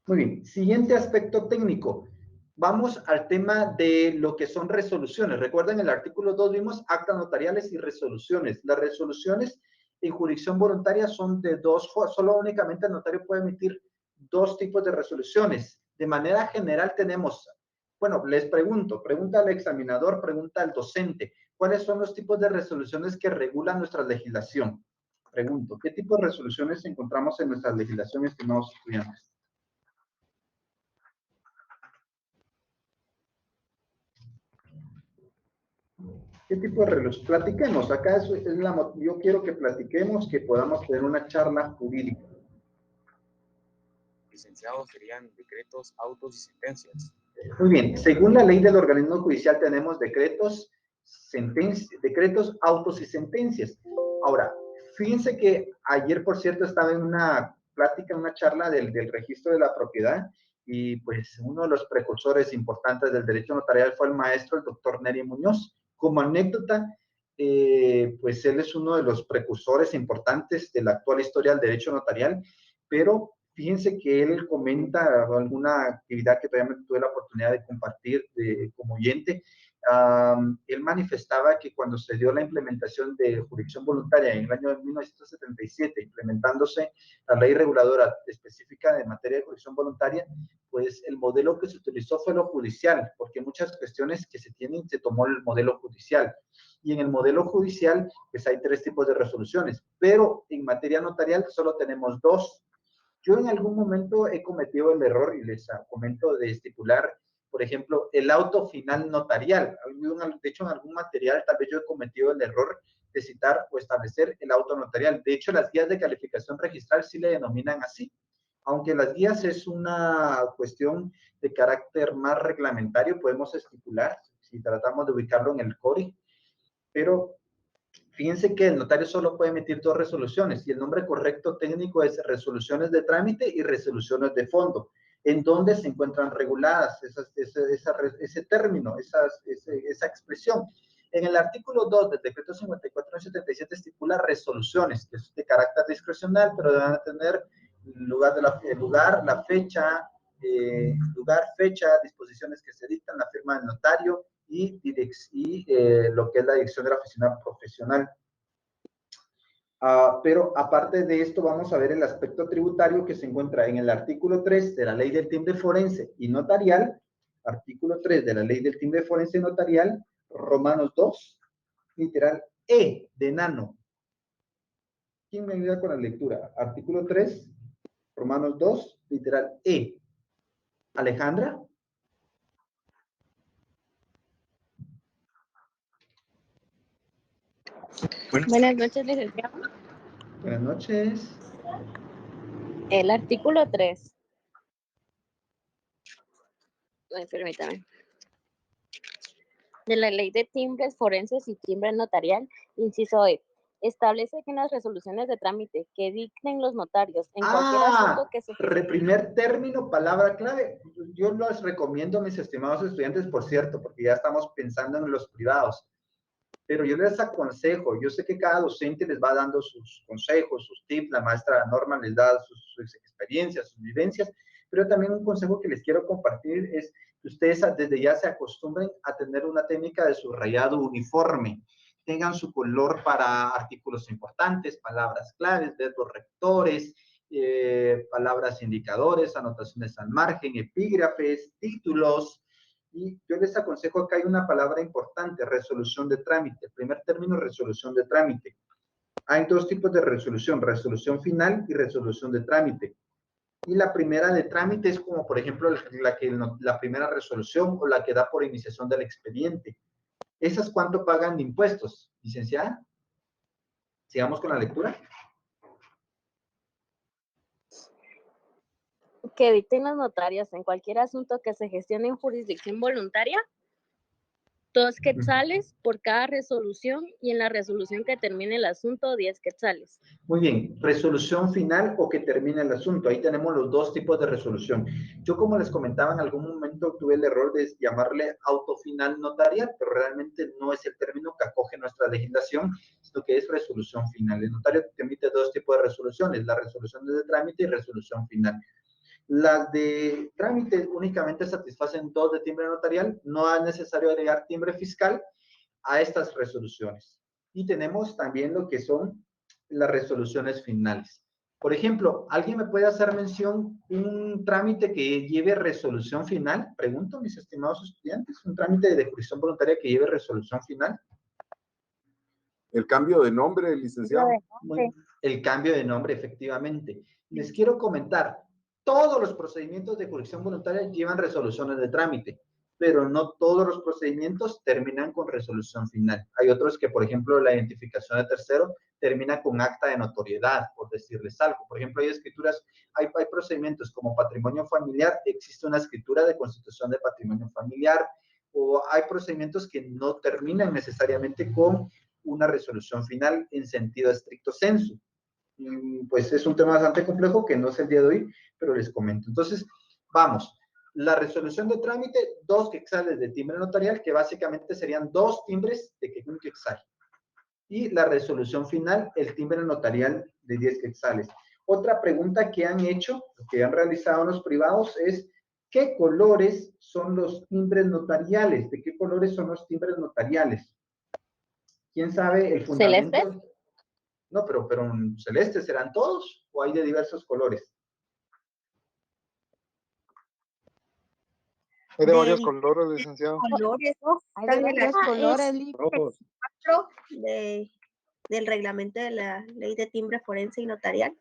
Muy bien. Siguiente aspecto técnico. Vamos al tema de lo que son resoluciones. Recuerden, en el artículo 2 vimos actas notariales y resoluciones. Las resoluciones en jurisdicción voluntaria son de dos, solo únicamente el notario puede emitir dos tipos de resoluciones. De manera general tenemos, bueno, les pregunto, pregunta al examinador, pregunta al docente, ¿cuáles son los tipos de resoluciones que regulan nuestra legislación? Pregunto, ¿qué tipo de resoluciones encontramos en nuestra legislación, estimados estudiantes? ¿Qué tipo de resolución? Platiquemos, acá yo quiero que platiquemos, que podamos tener una charla jurídica. Licenciados, serían decretos, autos y sentencias. Muy bien, según la ley del organismo judicial tenemos decretos, decretos, autos y sentencias. Ahora, fíjense que ayer, por cierto, estaba en una plática, en una charla del registro de la propiedad, y pues uno de los precursores importantes del derecho notarial fue el maestro, el doctor Neri Muñoz. Como anécdota, pues él es uno de los precursores importantes de la actual historia del derecho notarial, pero fíjense que él comenta alguna actividad que todavía me tuve la oportunidad de compartir como oyente. Él manifestaba que cuando se dio la implementación de jurisdicción voluntaria en el año de 1977, implementándose la ley reguladora específica de materia de jurisdicción voluntaria, pues el modelo que se utilizó fue lo judicial, porque muchas cuestiones que se tienen, se tomó el modelo judicial. Y en el modelo judicial, pues hay tres tipos de resoluciones, pero en materia notarial solo tenemos dos. Yo en algún momento he cometido el error, y les comento, de estipular Por ejemplo, el auto final notarial. De hecho, en algún material tal vez yo he cometido el error de citar o establecer el auto notarial. De hecho, las guías de calificación registral sí le denominan así. Aunque las guías es una cuestión de carácter más reglamentario, podemos estipular, si tratamos de ubicarlo en el CORI, pero fíjense que el notario solo puede emitir 2 resoluciones y el nombre correcto técnico es resoluciones de trámite y resoluciones de fondo, en donde se encuentran reguladas ese término, esa expresión. En el artículo 2 del decreto 54/77 estipula resoluciones, que es de carácter discrecional, pero deben tener fecha, disposiciones que se dictan, la firma del notario y lo que es la dirección de la oficina profesional. Pero aparte de esto, vamos a ver el aspecto tributario que se encuentra en el artículo 3 de la Ley del Timbre Forense y Notarial, artículo 3 de la Ley del Timbre Forense y Notarial, Romanos 2, literal E de enano. ¿Quién me ayuda con la lectura? Artículo 3, Romanos 2, literal E. Alejandra. Buenas noches, licenciado. Buenas noches. El artículo 3. Permítame. De la Ley de Timbres Forenses y Timbre Notarial, inciso E, establece que en las resoluciones de trámite que dicten los notarios en cualquier asunto que se... Primer término, palabra clave. Yo los recomiendo, mis estimados estudiantes, por cierto, porque ya estamos pensando en los privados. Pero yo les aconsejo, yo sé que cada docente les va dando sus consejos, sus tips, la maestra Norma les da sus experiencias, sus vivencias, pero también un consejo que les quiero compartir es que ustedes desde ya se acostumbren a tener una técnica de subrayado uniforme. Tengan su color para artículos importantes, palabras claves, verbos rectores, palabras indicadores, anotaciones al margen, epígrafes, títulos. Y yo les aconsejo que hay una palabra importante, resolución de trámite. El primer término, resolución de trámite. Hay 2 tipos de resolución, resolución final y resolución de trámite. Y la primera de trámite es como, por ejemplo, la primera resolución o la que da por iniciación del expediente. ¿Esas cuánto pagan de impuestos, licenciada? Sigamos con la lectura. Que dicten los notarios en cualquier asunto que se gestione en jurisdicción voluntaria, 2 quetzales por cada resolución y en la resolución que termine el asunto, 10 quetzales. Muy bien, resolución final o que termine el asunto. Ahí tenemos los 2 tipos de resolución. Yo, como les comentaba, en algún momento tuve el error de llamarle auto final notarial, pero realmente no es el término que acoge nuestra legislación, sino que es resolución final. El notario emite 2 tipos de resoluciones, la resolución de trámite y resolución final. Las de trámite únicamente satisfacen 2 de timbre notarial, no es necesario agregar timbre fiscal a estas resoluciones. Y tenemos también lo que son las resoluciones finales. Por ejemplo, ¿alguien me puede hacer mención un trámite que lleve resolución final? Pregunto, mis estimados estudiantes, un trámite de jurisdicción voluntaria que lleve resolución final. El cambio de nombre, licenciado. El cambio de nombre, efectivamente. Les quiero comentar, todos los procedimientos de jurisdicción voluntaria llevan resoluciones de trámite, pero no todos los procedimientos terminan con resolución final. Hay otros que, por ejemplo, la identificación de tercero termina con acta de notoriedad, por decirles algo. Por ejemplo, hay escrituras, hay procedimientos como patrimonio familiar, existe una escritura de constitución de patrimonio familiar, o hay procedimientos que no terminan necesariamente con una resolución final en sentido estricto sensu. Pues es un tema bastante complejo que no es el día de hoy, pero les comento. Entonces, vamos. La resolución de trámite, 2 quetzales de timbre notarial, que básicamente serían 2 timbres de un quetzal. Y la resolución final, el timbre notarial de 10 quetzales. Otra pregunta que han hecho, que han realizado los privados es, ¿qué colores son los timbres notariales? ¿De qué colores son los timbres notariales? ¿Quién sabe el fundamento? ¿Celeste? No, pero celestes serán todos o hay de diversos colores. Hay de varios colores, licenciado. Colores, ¿no? Hay de varios colores. Rojos. Del reglamento de la Ley de Timbre Forense y Notarial.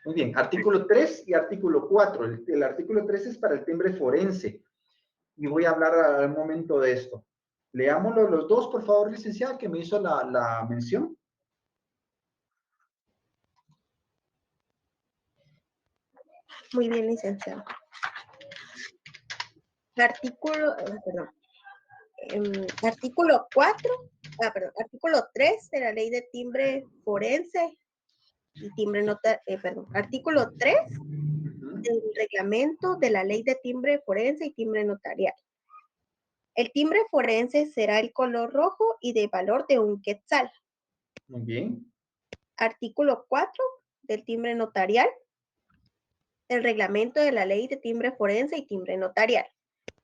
Muy bien, artículo 3 y artículo 4. El artículo 3 es para el timbre forense. y voy a hablar al momento de esto. Leámoslo los dos, por favor, licenciada, que me hizo la mención. Muy bien, licenciado. Artículo, artículo 4, artículo 3 de la ley de timbre forense y timbre artículo 3 del reglamento de la ley de timbre forense y timbre notarial. El timbre forense será el color rojo y de valor de 1 quetzal. Muy bien. Artículo 4 del timbre notarial. El reglamento de la ley de timbre forense y timbre notarial.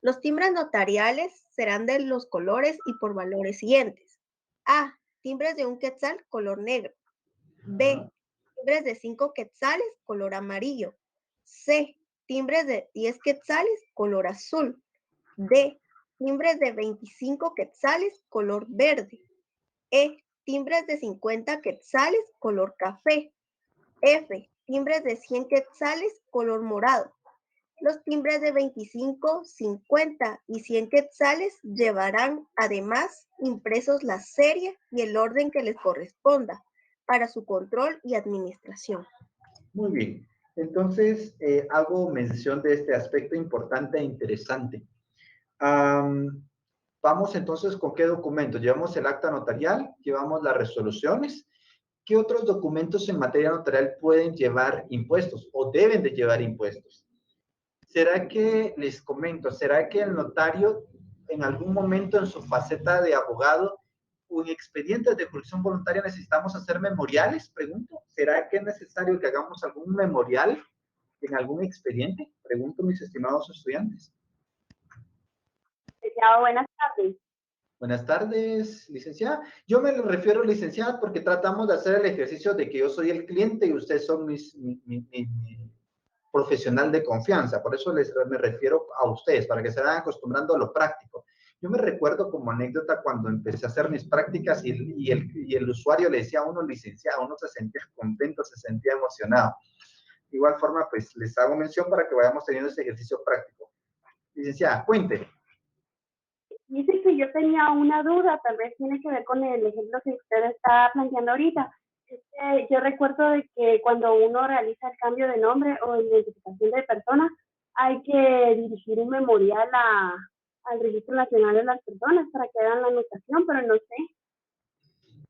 Los timbres notariales serán de los colores y por valores siguientes. A. Timbres de 1 quetzal, color negro. B. Timbres de 5 quetzales, color amarillo. C. Timbres de 10 quetzales, color azul. D. Timbres de 25 quetzales, color verde. E. Timbres de 50 quetzales, color café. F. Timbres de 100 quetzales, color morado. Los timbres de 25, 50 y 100 quetzales llevarán además impresos la serie y el orden que les corresponda para su control y administración. Muy bien. Entonces, hago mención de este aspecto importante e interesante. Vamos entonces con qué documentos. Llevamos el acta notarial, llevamos las resoluciones. ¿Qué otros documentos en materia notarial pueden llevar impuestos o deben de llevar impuestos? ¿Será que, les comento, será que el notario en algún momento en su faceta de abogado o en expedientes de jurisdicción voluntaria necesitamos hacer memoriales? Pregunto, ¿será que es necesario que hagamos algún memorial en algún expediente? Pregunto, mis estimados estudiantes. Licenciado, buenas tardes. Buenas tardes, licenciada. Yo me refiero, licenciada, porque tratamos de hacer el ejercicio de que yo soy el cliente y ustedes son mi profesional de confianza. Por eso me refiero a ustedes, para que se vayan acostumbrando a lo práctico. Yo me recuerdo como anécdota cuando empecé a hacer mis prácticas y el usuario le decía a uno licenciado, uno se sentía contento, se sentía emocionado. De igual forma, pues les hago mención para que vayamos teniendo ese ejercicio práctico. Licenciada, cuénteme. Dice que yo tenía una duda, tal vez tiene que ver con el ejemplo que usted está planteando ahorita. Yo recuerdo de que cuando uno realiza el cambio de nombre o identificación de persona, hay que dirigir un memorial al Registro Nacional de las Personas para que hagan la anotación, pero no sé.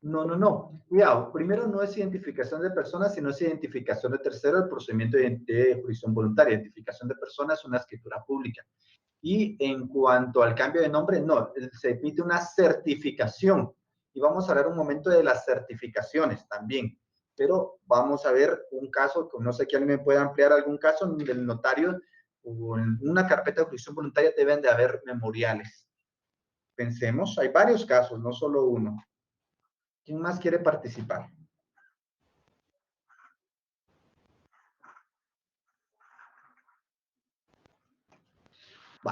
No. Cuidado. Primero no es identificación de personas, sino es identificación de tercero, el procedimiento de jurisdicción voluntaria. Identificación de personas es una escritura pública. Y en cuanto al cambio de nombre, no, se emite una certificación. Y vamos a hablar un momento de las certificaciones también. Pero vamos a ver un caso, que no sé quién me puede ampliar algún caso del notario, o en una carpeta de jurisdicción voluntaria deben de haber memoriales. Pensemos, hay varios casos, no solo uno. ¿Quién más quiere participar?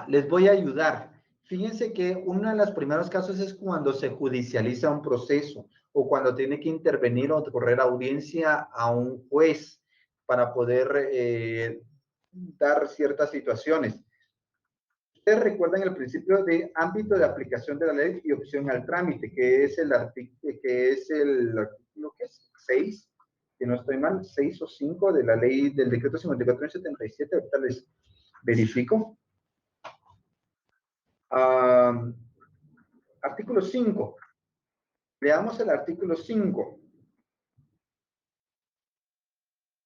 Les voy a ayudar. Fíjense que uno de los primeros casos es cuando se judicializa un proceso o cuando tiene que intervenir o correr audiencia a un juez para poder dar ciertas situaciones. Ustedes recuerdan el principio de ámbito de aplicación de la ley y opción al trámite, que es el artículo, ¿qué es? 6, que no estoy mal, 6 o 5 de la ley del decreto 54/77, ahorita les verifico. Artículo 5. Veamos el artículo 5.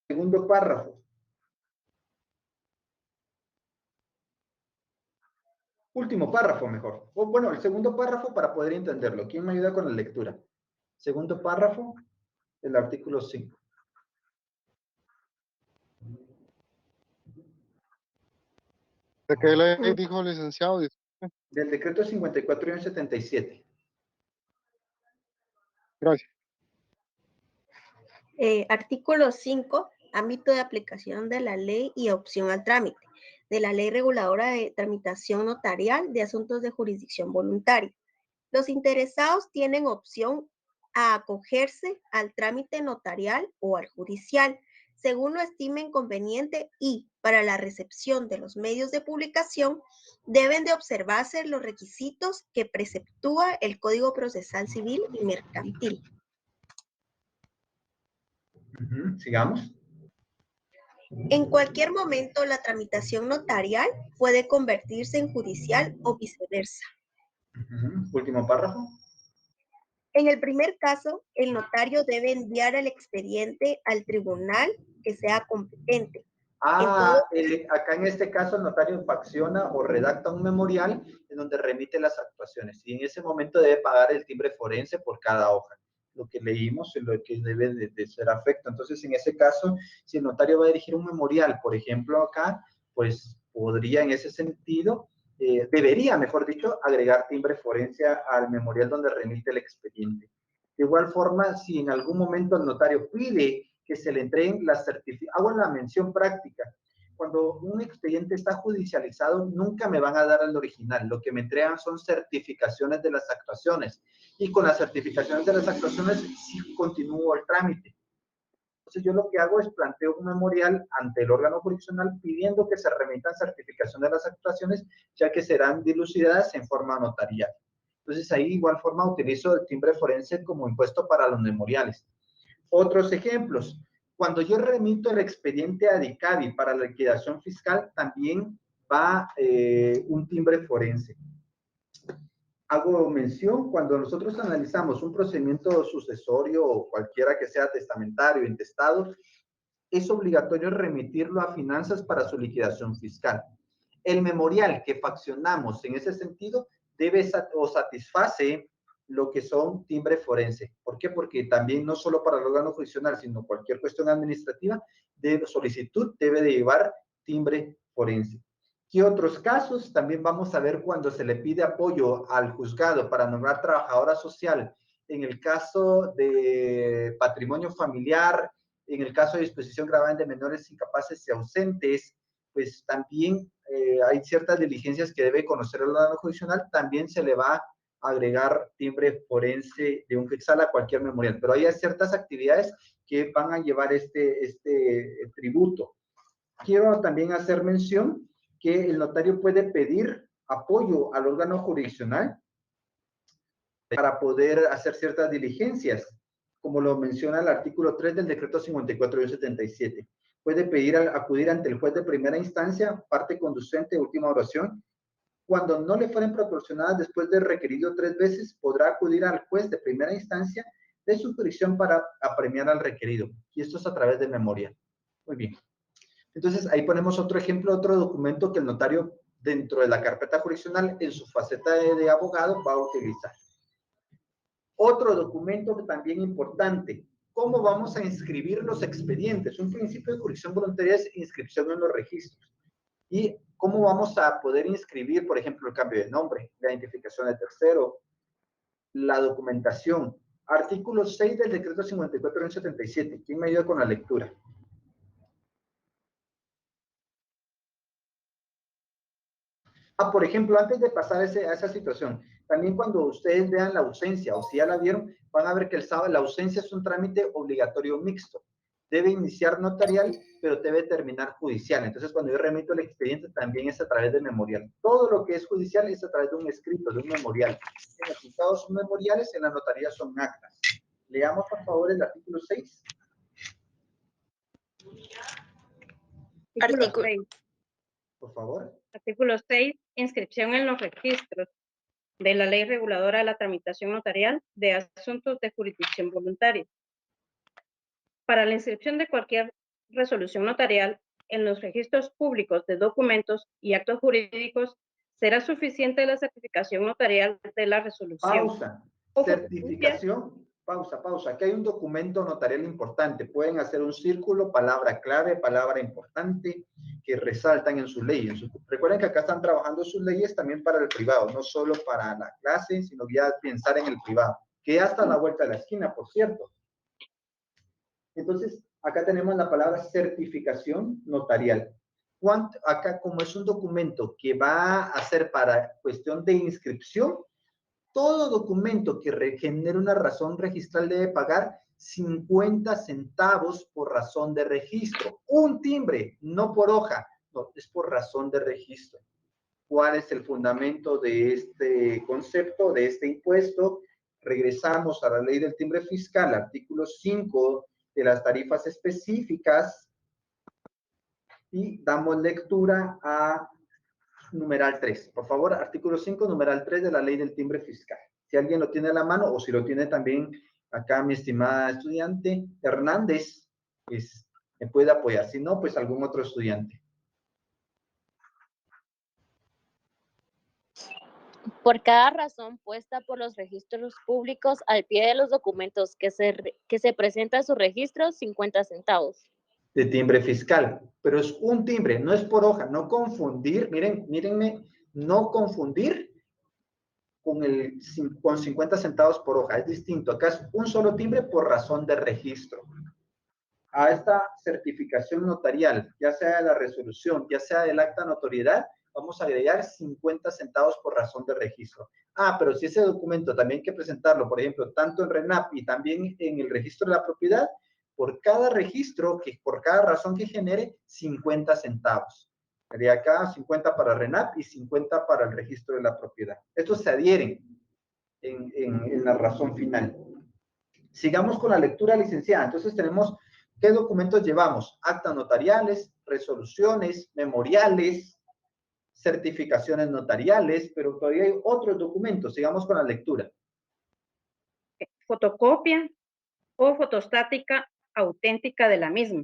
Segundo párrafo. Último párrafo, mejor. O bueno, el segundo párrafo para poder entenderlo. ¿Quién me ayuda con la lectura? Segundo párrafo del artículo 5. ¿De qué ley dijo, licenciado? Del decreto 54/77. Gracias. Artículo 5, ámbito de aplicación de la ley y opción al trámite, de la ley reguladora de tramitación notarial de asuntos de jurisdicción voluntaria. Los interesados tienen opción a acogerse al trámite notarial o al judicial, según lo estimen conveniente y, para la recepción de los medios de publicación, deben de observarse los requisitos que preceptúa el Código Procesal Civil y Mercantil. Sigamos. En cualquier momento, la tramitación notarial puede convertirse en judicial o viceversa. Último párrafo. En el primer caso, el notario debe enviar el expediente al tribunal que sea competente. Acá en este caso el notario facciona o redacta un memorial en donde remite las actuaciones y en ese momento debe pagar el timbre forense por cada hoja. Lo que leímos es lo que debe de ser afecto. Entonces, en ese caso, si el notario va a dirigir un memorial, por ejemplo, acá, pues podría en ese sentido, debería, mejor dicho, agregar timbre forense al memorial donde remite el expediente. De igual forma, si en algún momento el notario pide que se le entreguen las certificaciones, hago la mención práctica. Cuando un expediente está judicializado, nunca me van a dar el original. Lo que me entregan son certificaciones de las actuaciones. Y con las certificaciones de las actuaciones, sí continúo el trámite. Entonces, yo lo que hago es planteo un memorial ante el órgano jurisdiccional pidiendo que se remitan certificación de las actuaciones, ya que serán dilucidadas en forma notarial. Entonces, ahí, de igual forma, utilizo el timbre forense como impuesto para los memoriales. Otros ejemplos. Cuando yo remito el expediente a DICABI para la liquidación fiscal, también va un timbre forense. Hago mención, cuando nosotros analizamos un procedimiento sucesorio o cualquiera que sea testamentario, intestado, es obligatorio remitirlo a finanzas para su liquidación fiscal. El memorial que faccionamos en ese sentido debe o satisface lo que son timbre forense. ¿Por qué? Porque también no solo para el órgano jurisdiccional, sino cualquier cuestión administrativa de solicitud debe de llevar timbre forense. ¿Qué otros casos? También vamos a ver cuando se le pide apoyo al juzgado para nombrar trabajadora social, en el caso de patrimonio familiar, en el caso de disposición gravamen de menores incapaces y ausentes, pues también hay ciertas diligencias que debe conocer el órgano jurisdiccional, también se le va a agregar timbre forense de un quetzal a cualquier memorial, pero hay ciertas actividades que van a llevar este tributo. Quiero también hacer mención que el notario puede pedir apoyo al órgano jurisdiccional para poder hacer ciertas diligencias, como lo menciona el artículo 3 del decreto 54-77. Puede pedir acudir ante el juez de primera instancia, parte conducente, última oración. Cuando no le fueren proporcionadas después de requerido 3 veces, podrá acudir al juez de primera instancia de su jurisdicción para apremiar al requerido. Y esto es a través de memorial. Muy bien. Entonces, ahí ponemos otro ejemplo, otro documento que el notario dentro de la carpeta jurisdiccional en su faceta de abogado va a utilizar. Otro documento también importante, ¿cómo vamos a inscribir los expedientes? Un principio de jurisdicción voluntaria es inscripción en los registros. ¿Y cómo vamos a poder inscribir, por ejemplo, el cambio de nombre, la identificación de tercero, la documentación? Artículo 6 del decreto 54-77. ¿Quién me ayuda con la lectura? Por ejemplo, antes de pasar a esa situación, también cuando ustedes vean la ausencia, o si ya la vieron, van a ver que la ausencia es un trámite obligatorio mixto. Debe iniciar notarial, pero debe terminar judicial. Entonces, cuando yo remito el expediente, también es a través del memorial. Todo lo que es judicial es a través de un escrito, de un memorial. En los juzgados son memoriales, en la notaría son actas. Leamos, por favor, el artículo 6. Artículo 6. Por favor. Artículo 6. Inscripción en los registros de la Ley Reguladora de la Tramitación Notarial de Asuntos de Jurisdicción Voluntaria. Para la inscripción de cualquier resolución notarial en los registros públicos de documentos y actos jurídicos, será suficiente la certificación notarial de la resolución. Pausa. Certificación. Pausa. Aquí hay un documento notarial importante. Pueden hacer un círculo, palabra clave, palabra importante, que resaltan en su ley. Recuerden que acá están trabajando sus leyes también para el privado, no solo para la clase, sino ya pensar en el privado, que hasta la vuelta de la esquina, por cierto. Entonces, acá tenemos la palabra certificación notarial. Acá, como es un documento que va a ser para cuestión de inscripción, todo documento que genere una razón registral debe pagar 50 centavos por razón de registro. Un timbre, no por hoja, no, es por razón de registro. ¿Cuál es el fundamento de este concepto, de este impuesto? Regresamos a la ley del timbre fiscal, artículo 5 de las tarifas específicas, y damos lectura a numeral 3. Por favor, artículo 5, numeral 3 de la ley del timbre fiscal. Si alguien lo tiene a la mano, o si lo tiene también acá mi estimada estudiante Hernández, pues, me puede apoyar. Si no, pues algún otro estudiante. Por cada razón puesta por los registros públicos al pie de los documentos que se presenta su registro, 50 centavos. De timbre fiscal, pero es un timbre, no es por hoja, no confundir, mírenme, no confundir con 50 centavos por hoja, es distinto. Acá es un solo timbre por razón de registro. A esta certificación notarial, ya sea de la resolución, ya sea del acta de notoriedad, vamos a agregar 50 centavos por razón de registro. Pero si ese documento también hay que presentarlo, por ejemplo, tanto en RENAP y también en el registro de la propiedad, por cada registro, por cada razón que genere, 50 centavos. Sería acá 50 para RENAP y 50 para el registro de la propiedad. Estos se adhieren en la razón final. Sigamos con la lectura, licenciada. Entonces tenemos, ¿qué documentos llevamos? Actas notariales, resoluciones, memoriales, certificaciones notariales, pero todavía hay otros documentos. Sigamos con la lectura. Fotocopia o fotostática auténtica de la misma.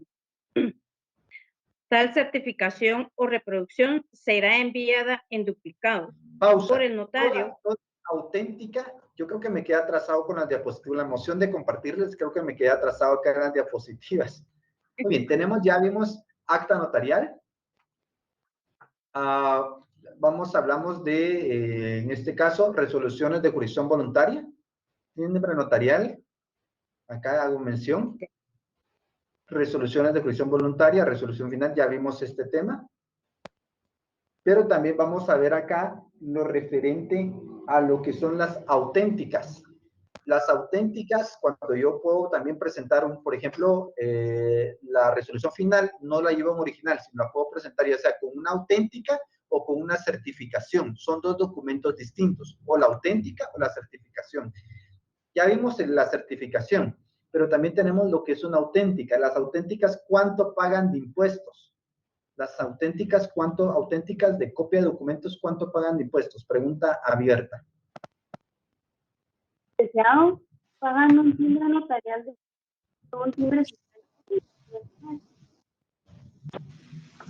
Tal certificación o reproducción será enviada en duplicado por el notario. Auténtica, yo creo que me queda atrasado con las diapositivas. La moción de compartirles, creo que me queda atrasado acá en las diapositivas. Muy bien, ya vimos acta notarial. Hablamos de, en este caso, resoluciones de jurisdicción voluntaria. Timbre notarial, acá hago mención. Resoluciones de jurisdicción voluntaria, resolución final, ya vimos este tema. Pero también vamos a ver acá lo referente a lo que son las auténticas. Las auténticas, cuando yo puedo también presentar, por ejemplo, la resolución final, no la llevo en original, sino la puedo presentar ya sea con una auténtica o con una certificación. Son dos documentos distintos, o la auténtica o la certificación. Ya vimos la certificación, pero también tenemos lo que es una auténtica. Las auténticas, ¿cuánto pagan de impuestos? Las auténticas, auténticas de copia de documentos, ¿cuánto pagan de impuestos? Pregunta abierta. Deseado, pagan un timbre notarial de un timbre fiscal.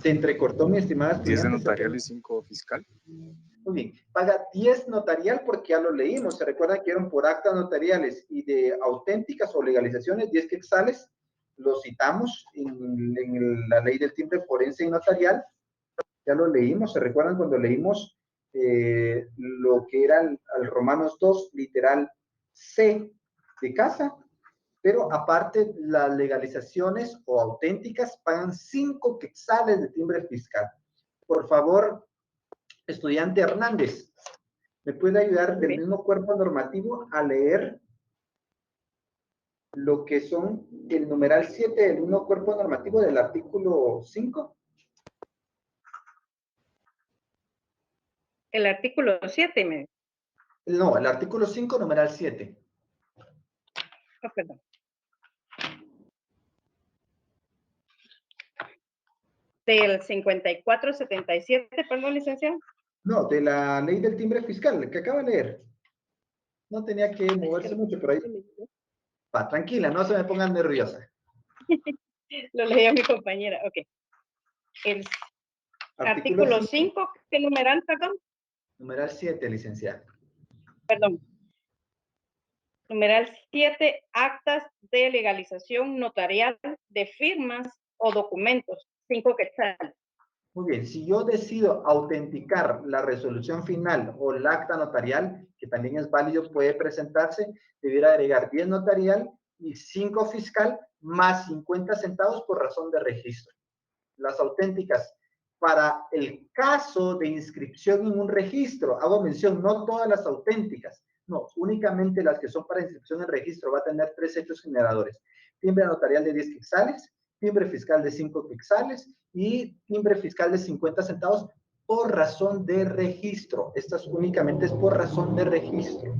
Se entrecortó, mi estimada 10 de notarial y 5 fiscal. Muy bien, paga 10 notarial porque ya lo leímos. Se recuerda que eran por actas notariales y de auténticas o legalizaciones, 10 quetzales. Lo citamos en la ley del timbre forense y notarial. Ya lo leímos. ¿Se recuerdan cuando leímos lo que era al Romanos 2, literal C de casa? Pero aparte, las legalizaciones o auténticas pagan 5 quetzales de timbre fiscal. Por favor, estudiante Hernández, ¿me puede ayudar del mismo cuerpo normativo a leer lo que son el numeral 7 del mismo cuerpo normativo del artículo 5? El artículo 7, No, el artículo 5, numeral 7. Perdón. Del 5477, perdón, licenciado. No, de la ley del timbre fiscal, que acaba de leer. No tenía que moverse mucho, pero ahí. Va, tranquila, no se me pongan nerviosa. Lo leía mi compañera, ok. El artículo 5, ¿qué numeral, perdón? Numeral 7, licenciada. Perdón. Numeral 7, actas de legalización notarial de firmas o documentos, 5 quetzales. Muy bien, si yo decido autenticar la resolución final o el acta notarial, que también es válido, puede presentarse, debiera agregar 10 notarial y 5 fiscal más 50 centavos por razón de registro. Las auténticas, para el caso de inscripción en un registro, hago mención, no todas las auténticas, No, únicamente las que son para inscripción en registro va a tener 3 hechos generadores. Timbre notarial de 10 quetzales, timbre fiscal de 5 quetzales y timbre fiscal de 50 centavos por razón de registro. Estas únicamente es por razón de registro.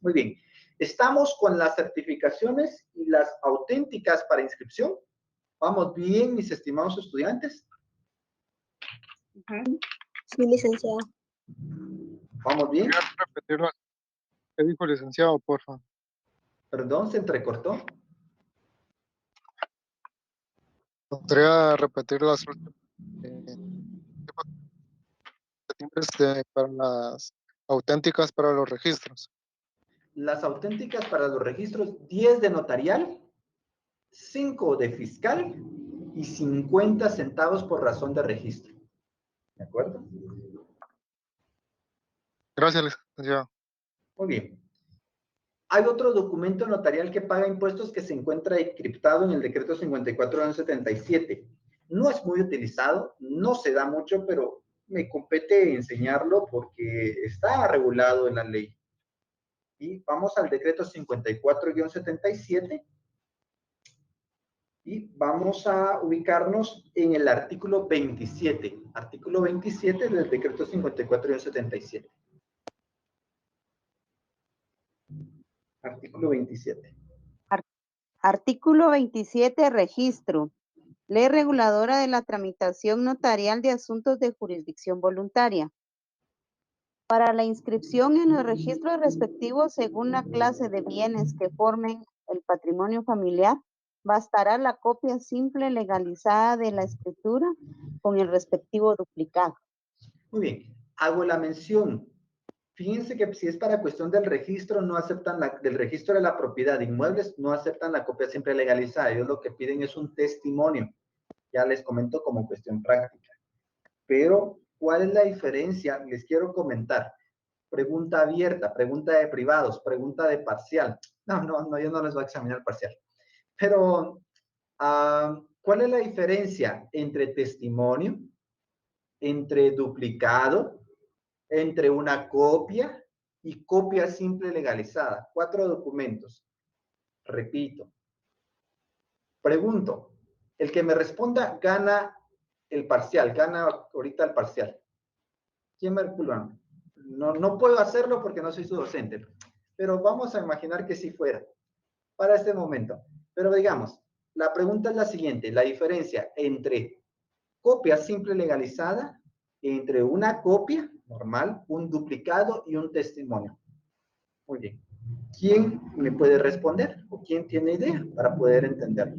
Muy bien. Estamos con las certificaciones y las auténticas para inscripción. ¿Vamos bien, mis estimados estudiantes? Sí, licenciado. ¿Vamos bien? ¿Podría repetirlo? ¿Qué dijo el licenciado, por favor? Perdón, se entrecortó. ¿Podría repetir las últimas timbres para las auténticas para los registros? Las auténticas para los registros, 10 de notarial, 5 de fiscal y 50 centavos por razón de registro. ¿De acuerdo? Gracias, licenciado. Muy bien. Hay otro documento notarial que paga impuestos que se encuentra encriptado en el decreto 54/77. No es muy utilizado, no se da mucho, pero me compete enseñarlo porque está regulado en la ley. Y vamos al decreto 54/77 y vamos a ubicarnos en el artículo 27. Artículo 27 del decreto 54/77. Artículo 27. Artículo 27, registro. Ley reguladora de la tramitación notarial de asuntos de jurisdicción voluntaria. Para la inscripción en los registros respectivos según la clase de bienes que formen el patrimonio familiar, bastará la copia simple legalizada de la escritura con el respectivo duplicado. Muy bien. Hago la mención. Fíjense que si es para cuestión del registro, no aceptan del registro de la propiedad de inmuebles, no aceptan la copia siempre legalizada. Ellos lo que piden es un testimonio. Ya les comento como cuestión práctica. Pero, ¿cuál es la diferencia? Les quiero comentar. Pregunta abierta, pregunta de privados, pregunta de parcial. No, yo no les voy a examinar parcial. Pero, ¿cuál es la diferencia entre testimonio, entre duplicado, entre una copia y copia simple legalizada? 4 documentos. Repito. Pregunto. El que me responda gana el parcial, gana ahorita el parcial. ¿Quién me recula? No puedo hacerlo porque no soy su docente, pero vamos a imaginar que sí fuera para este momento. Pero digamos, la pregunta es la siguiente, la diferencia entre copia simple legalizada, entre una copia normal, un duplicado y un testimonio. Muy bien. ¿Quién me puede responder o quién tiene idea para poder entenderlo?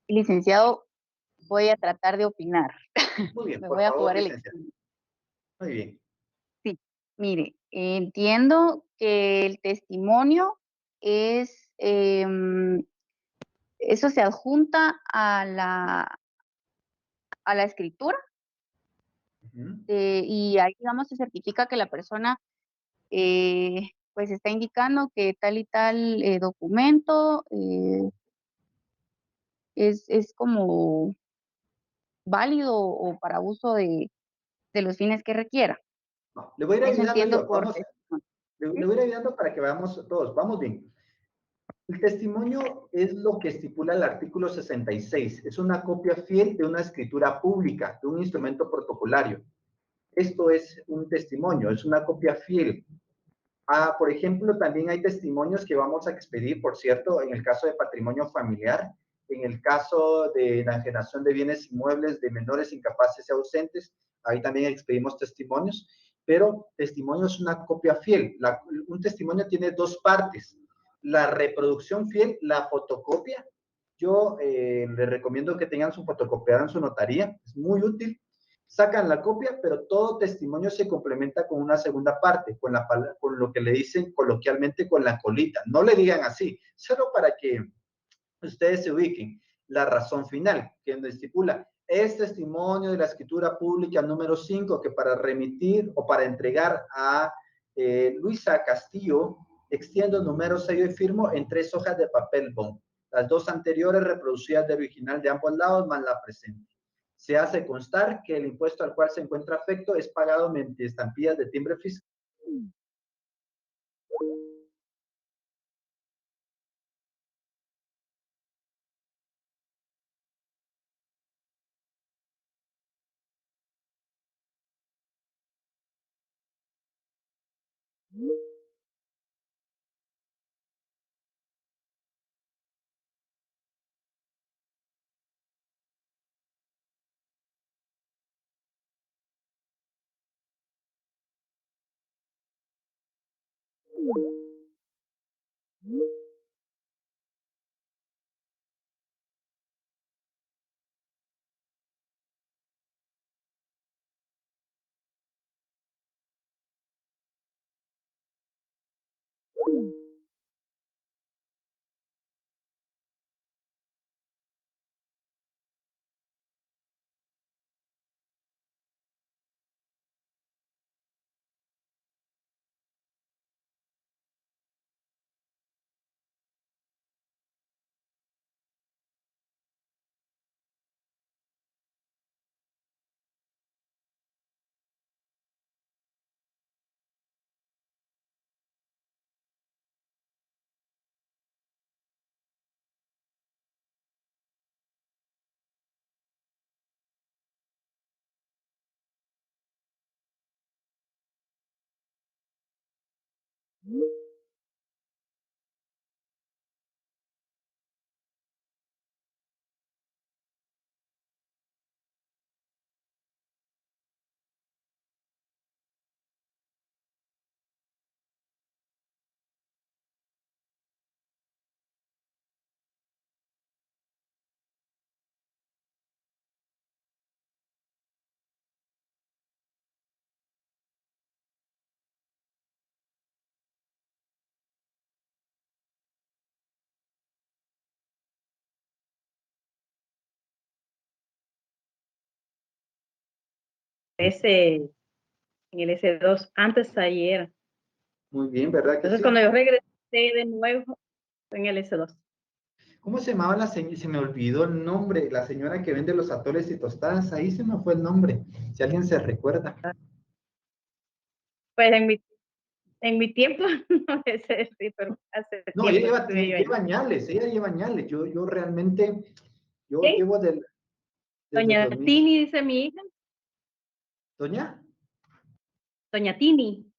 Licenciado, voy a tratar de opinar. Muy bien, Me por voy a favor, jugar el licenciado. Muy bien. Sí, mire, entiendo que el testimonio es, eso se adjunta a la escritura y ahí, digamos, se certifica que la persona pues está indicando que tal y tal documento es como válido o para uso de los fines que requiera. No, le voy a ir Eso ayudando entiendo yo. por Vamos, le voy a ir ayudando para que veamos todos. Vamos bien. El testimonio es lo que estipula el artículo 66. Es una copia fiel de una escritura pública, de un instrumento protocolario. Esto es un testimonio, es una copia fiel. Por ejemplo, también hay testimonios que vamos a expedir, por cierto, en el caso de patrimonio familiar, en el caso de enajenación de bienes inmuebles de menores incapaces y ausentes, ahí también expedimos testimonios, pero testimonio es una copia fiel. Un testimonio tiene 2 partes. La reproducción fiel, la fotocopia. Yo les recomiendo que tengan su fotocopiada en su notaría, es muy útil. Sacan la copia, pero todo testimonio se complementa con una segunda parte, con lo que le dicen coloquialmente con la colita. No le digan así, solo para que ustedes se ubiquen. La razón final, que estipula, es testimonio de la escritura pública número 5, que para remitir o para entregar a Luisa Castillo, extiendo número, sello y firmo en 3 hojas de papel bond. Las 2 anteriores reproducidas del original de ambos lados, más la presente. Se hace constar que el impuesto al cual se encuentra afecto es pagado mediante estampillas de timbre fiscal En el S2, antes ayer. Muy bien, ¿verdad que Entonces, sí? cuando yo regresé de nuevo, fue en el S2. ¿Cómo se llamaba la señora? Se me olvidó el nombre. La señora que vende los atoles y tostadas. Ahí se me fue el nombre. Si alguien se recuerda. Pues en mi tiempo, no sé, sí, pero hace No, ella tiempo lleva, estuve yo ahí. lleva añales. Ella lleva añales. Yo realmente, yo ¿Sí? llevo desde Doña 2000. Tini, dice mi hija. ¿Doña? Doña Tini.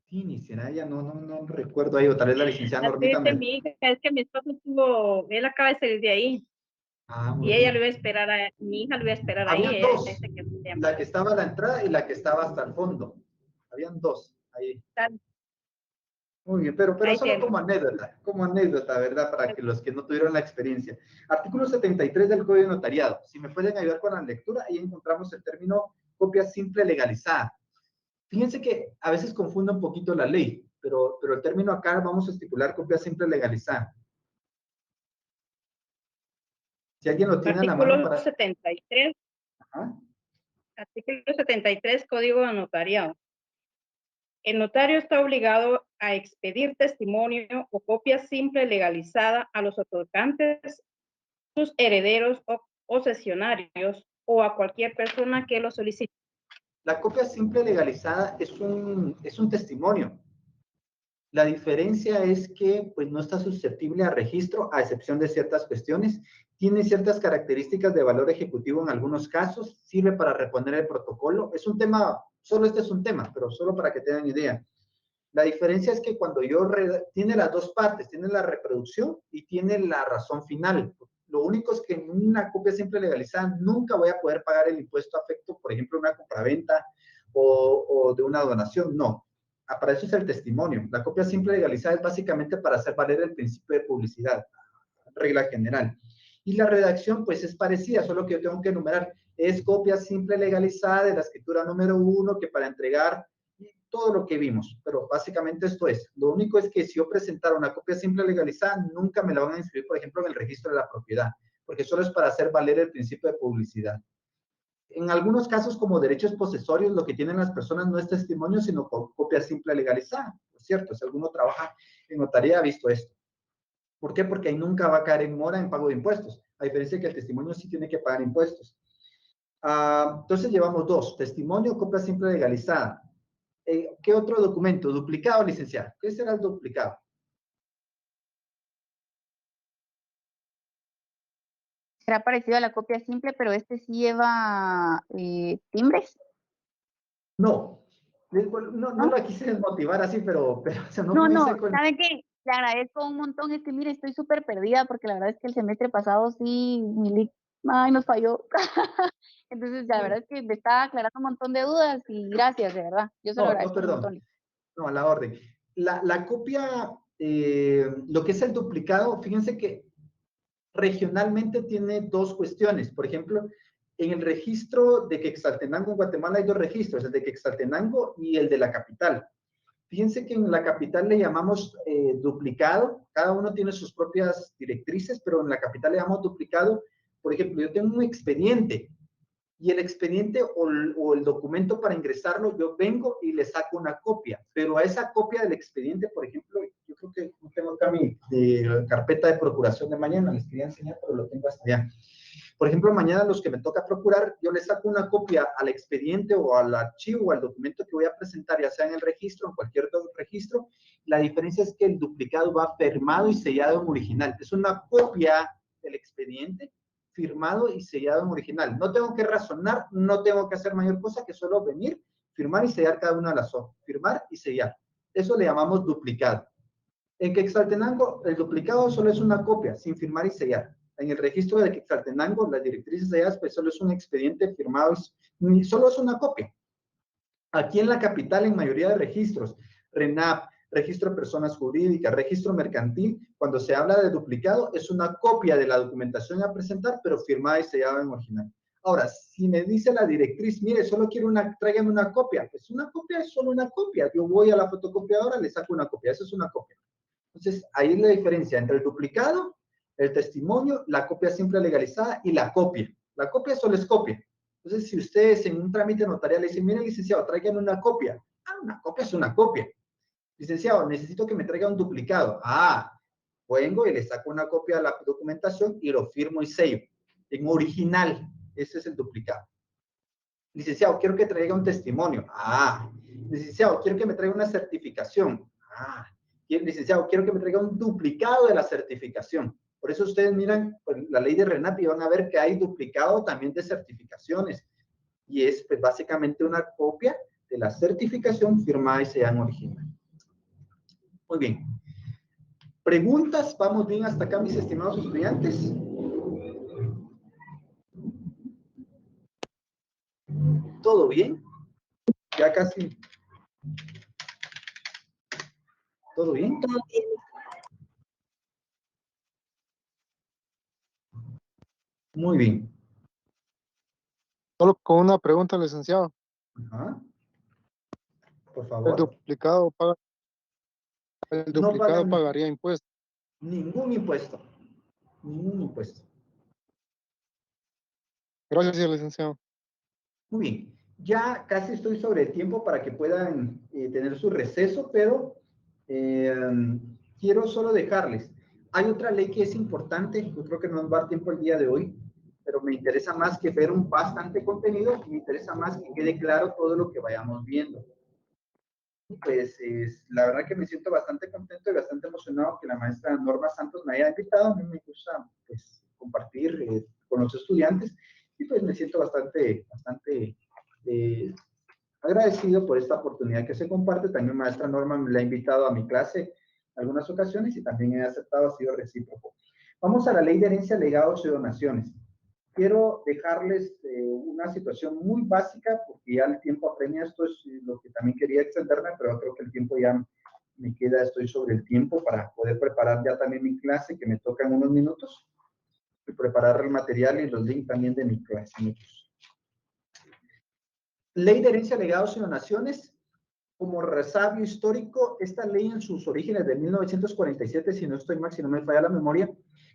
Tini, será ella, no recuerdo ahí, o tal vez la licenciada Así Normita dice mi hija, es que mi esposo estuvo, él acaba de salir de ahí. muy Y ella bien. lo iba a esperar, mi hija lo iba a esperar ahí. Habían Ella dos, dice que se llama. la que estaba a la entrada y la que estaba hasta el fondo. Habían dos ahí. Muy bien, pero Ahí solo tiene. como anécdota, ¿verdad? Para que los que no tuvieron la experiencia. Artículo 73 del Código de Notariado. Si me pueden ayudar con la lectura, ahí encontramos el término copia simple legalizada. Fíjense que a veces confunde un poquito la ley, pero el término acá vamos a estipular copia simple legalizada. Si alguien lo tiene a la mano Artículo para... 73. Ajá. Artículo 73, Código de Notariado. El notario está obligado a expedir testimonio o copia simple legalizada a los otorgantes, sus herederos o cesionarios o a cualquier persona que lo solicite. La copia simple legalizada es un testimonio. La diferencia es que pues, no está susceptible a registro, a excepción de ciertas cuestiones. Tiene ciertas características de valor ejecutivo en algunos casos. Sirve para reponer el protocolo. Es un tema, solo este es un tema, pero solo para que tengan idea. La diferencia es que cuando tiene las dos partes, tiene la reproducción y tiene la razón final. Lo único es que en una copia simple legalizada nunca voy a poder pagar el impuesto afecto, por ejemplo, una compraventa o de una donación. No. Para eso es el testimonio. La copia simple legalizada es básicamente para hacer valer el principio de publicidad, regla general. Y la redacción, pues, es parecida, solo que yo tengo que enumerar. Es copia simple legalizada de la escritura número 1, que para entregar todo lo que vimos, pero básicamente esto es. Lo único es que si yo presentara una copia simple legalizada, nunca me la van a inscribir, por ejemplo, en el registro de la propiedad, porque solo es para hacer valer el principio de publicidad. En algunos casos, como derechos posesorios, lo que tienen las personas no es testimonio, sino copia simple legalizada, ¿no es cierto? Si alguno trabaja en notaría, ha visto esto. ¿Por qué? Porque ahí nunca va a caer en mora en pago de impuestos, a diferencia de que el testimonio sí tiene que pagar impuestos. Entonces llevamos dos, testimonio, copia simple legalizada. ¿Qué otro documento? Duplicado, licenciado. ¿Qué será el duplicado? Será parecido a la copia simple, pero este sí lleva timbres. No. No la quise desmotivar así, pero o sea, No, piense con... ¿sabe qué? Le agradezco un montón. Es que, mire, estoy súper perdida porque la verdad es que el semestre pasado sí, nos falló. Entonces, la verdad es que me está aclarando un montón de dudas y gracias, de verdad. Yo se lo agradezco un montón. No, a la orden. La copia, lo que es el duplicado, fíjense que regionalmente tiene dos cuestiones. Por ejemplo, en el registro de Quetzaltenango en Guatemala hay dos registros, el de Quetzaltenango y el de la capital. Fíjense que en la capital le llamamos duplicado, cada uno tiene sus propias directrices, pero en la capital le llamamos duplicado. Por ejemplo, yo tengo un expediente y el expediente o el documento para ingresarlo, yo vengo y le saco una copia, pero a esa copia del expediente, por ejemplo, yo creo que no tengo acá mi carpeta de procuración de mañana, les quería enseñar, pero lo tengo hasta allá. Por ejemplo, mañana los que me toca procurar, yo le saco una copia al expediente o al archivo o al documento que voy a presentar, ya sea en el registro o en cualquier otro registro. La diferencia es que el duplicado va firmado y sellado en original. Es una copia del expediente firmado y sellado en original. No tengo que razonar, no tengo que hacer mayor cosa que solo venir, firmar y sellar cada una de las hojas. Firmar y sellar. Eso le llamamos duplicado. En Quetzaltenango, el duplicado solo es una copia, sin firmar y sellar. En el registro de Quetzaltenango, las directrices selladas, pues solo es un expediente firmado, solo es una copia. Aquí en la capital, en mayoría de registros, RENAP, registro de personas jurídicas, registro mercantil, cuando se habla de duplicado, es una copia de la documentación a presentar, pero firmada y sellada en original. Ahora, si me dice la directriz, mire, solo quiero tráigame una copia, pues una copia es solo una copia. Yo voy a la fotocopiadora, le saco una copia, eso es una copia. Entonces, ahí es la diferencia entre el duplicado, el testimonio, la copia simple legalizada y la copia. La copia solo es copia. Entonces, si ustedes en un trámite notarial le dicen, mire, licenciado, tráiganme una copia. Una copia es una copia. Licenciado, necesito que me traiga un duplicado. Vengo y le saco una copia de la documentación y lo firmo y sello. En original, ese es el duplicado. Licenciado, quiero que traiga un testimonio. Licenciado, quiero que me traiga una certificación. Licenciado, quiero que me traiga un duplicado de la certificación. Por eso ustedes miran pues, la ley de RENAP y van a ver que hay duplicado también de certificaciones. Y es pues, básicamente una copia de la certificación firmada y sellada en original. Muy bien. ¿Preguntas? ¿Vamos bien hasta acá, mis estimados estudiantes? ¿Todo bien? Ya casi. ¿Todo bien? Todo bien. Muy bien. Solo con una pregunta, licenciado. Por favor. El duplicado pagaría impuestos. Ningún impuesto. Ningún impuesto. Gracias, licenciado. Muy bien. Ya casi estoy sobre el tiempo para que puedan tener su receso, pero quiero solo dejarles. Hay otra ley que es importante, yo creo que no nos va a dar tiempo el día de hoy, pero me interesa más que ver un bastante contenido, me interesa más que quede claro todo lo que vayamos viendo. Pues la verdad que me siento bastante contento y bastante emocionado que la maestra Norma Santos me haya invitado. A mí me gusta pues, compartir con los estudiantes y pues me siento bastante agradecido por esta oportunidad que se comparte. También maestra Norma me la ha invitado a mi clase en algunas ocasiones y también he aceptado, ha sido recíproco. Vamos a la ley de herencia, legados y donaciones. Quiero dejarles una situación muy básica, porque ya el tiempo apremia, esto es lo que también quería extenderme, pero creo que el tiempo ya me queda, estoy sobre el tiempo para poder preparar ya también mi clase, que me toca en unos minutos, y preparar el material y los links también de mi clase. Ley de herencia, legados y donaciones. Como resabio histórico, esta ley en sus orígenes de 1947, si no estoy mal, si no me falla la memoria,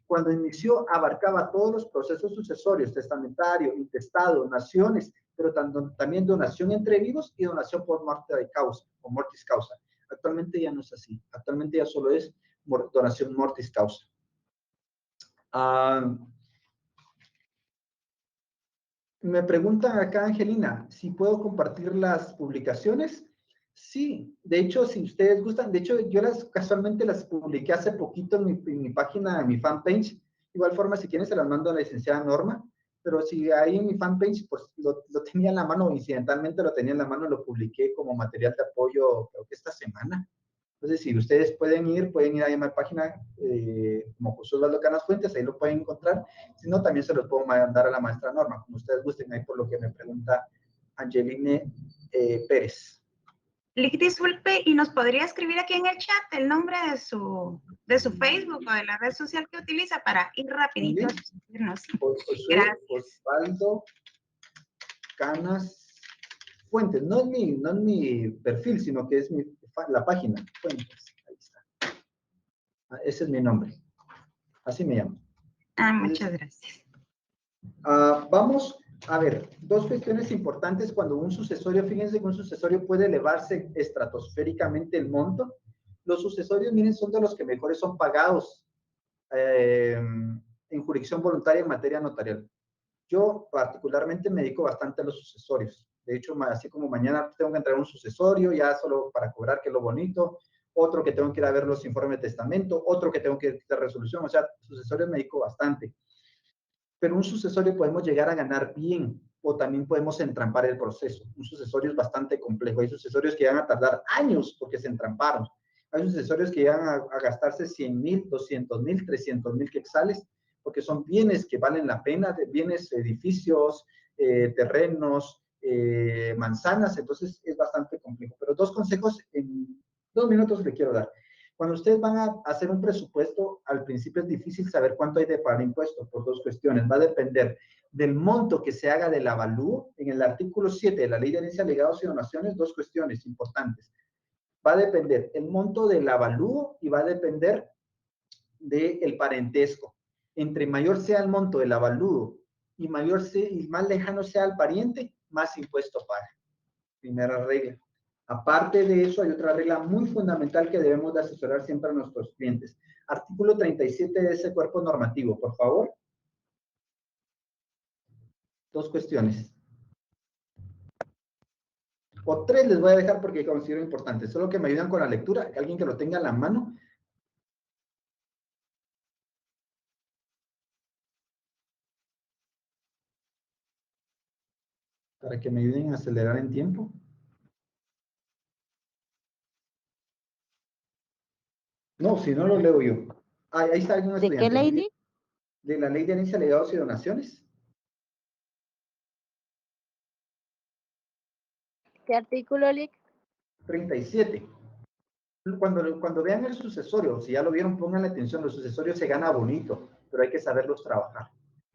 cuando inició abarcaba todos los procesos sucesorios, testamentario, intestado, donaciones, pero también donación entre vivos y donación por muerte de causa, o mortis causa. Actualmente ya no es así, actualmente ya solo es donación mortis causa. Me preguntan acá, Angelina, si puedo compartir las publicaciones. Sí, de hecho, si ustedes gustan, de hecho, yo casualmente las publiqué hace poquito en mi página, en mi fanpage. Igual forma, si quieren, se las mando a la licenciada Norma, pero si ahí en mi fanpage, pues lo tenía en la mano, incidentalmente lo tenía en la mano, lo publiqué como material de apoyo, creo que esta semana. Entonces, si ustedes pueden ir ahí a mi página, como José Osvaldo Canas Fuentes, ahí lo pueden encontrar. Si no, también se los puedo mandar a la maestra Norma, como ustedes gusten, ahí por lo que me pregunta Angeline Pérez. Lick, disculpe, ¿y nos podría escribir aquí en el chat el nombre de su Facebook o de la red social que utiliza para ir rapidito a suscribirnos? Gracias. Osvaldo Canas Fuentes. No es mi perfil, sino que es la página. Fuentes. Ahí está. Ese es mi nombre. Así me llamo. Muchas gracias. Vamos a ver, dos cuestiones importantes cuando un sucesorio, fíjense que un sucesorio puede elevarse estratosféricamente el monto. Los sucesorios, miren, son de los que mejores son pagados en jurisdicción voluntaria en materia notarial. Yo particularmente me dedico bastante a los sucesorios. De hecho, así como mañana tengo que entregar un sucesorio ya solo para cobrar, que es lo bonito, otro que tengo que ir a ver los informes de testamento, otro que tengo que ir a resolución, o sea, sucesorios me dedico bastante. Pero un sucesorio podemos llegar a ganar bien o también podemos entrampar el proceso. Un sucesorio es bastante complejo. Hay sucesorios que van a tardar años porque se entramparon. Hay sucesorios que llegan a gastarse 100,000, 200,000, 300,000 quetzales porque son bienes que valen la pena, bienes, edificios, terrenos, manzanas. Entonces es bastante complejo. Pero dos consejos en 2 minutos le quiero dar. Cuando ustedes van a hacer un presupuesto, al principio es difícil saber cuánto hay de pagar impuestos por dos cuestiones. Va a depender del monto que se haga del avalúo. En el artículo 7 de la Ley de Herencia, Legados y Donaciones, dos cuestiones importantes. Va a depender el monto del avalúo y va a depender del parentesco. Entre mayor sea el monto del avalúo y más lejano sea el pariente, más impuesto paga. Primera regla. Aparte de eso, hay otra regla muy fundamental que debemos de asesorar siempre a nuestros clientes. Artículo 37 de ese cuerpo normativo, por favor. Dos cuestiones. O tres les voy a dejar porque considero importantes. Solo que me ayudan con la lectura. Alguien que lo tenga a la mano. Para que me ayuden a acelerar en tiempo. No, si no lo leo yo. Ahí está algún estudiante. ¿De qué ley? De la Ley de Herencia, Legados y Donaciones. ¿Qué artículo, Lick? 37. Cuando vean el sucesorio, si ya lo vieron, pongan atención, los sucesorios se gana bonito, pero hay que saberlos trabajar.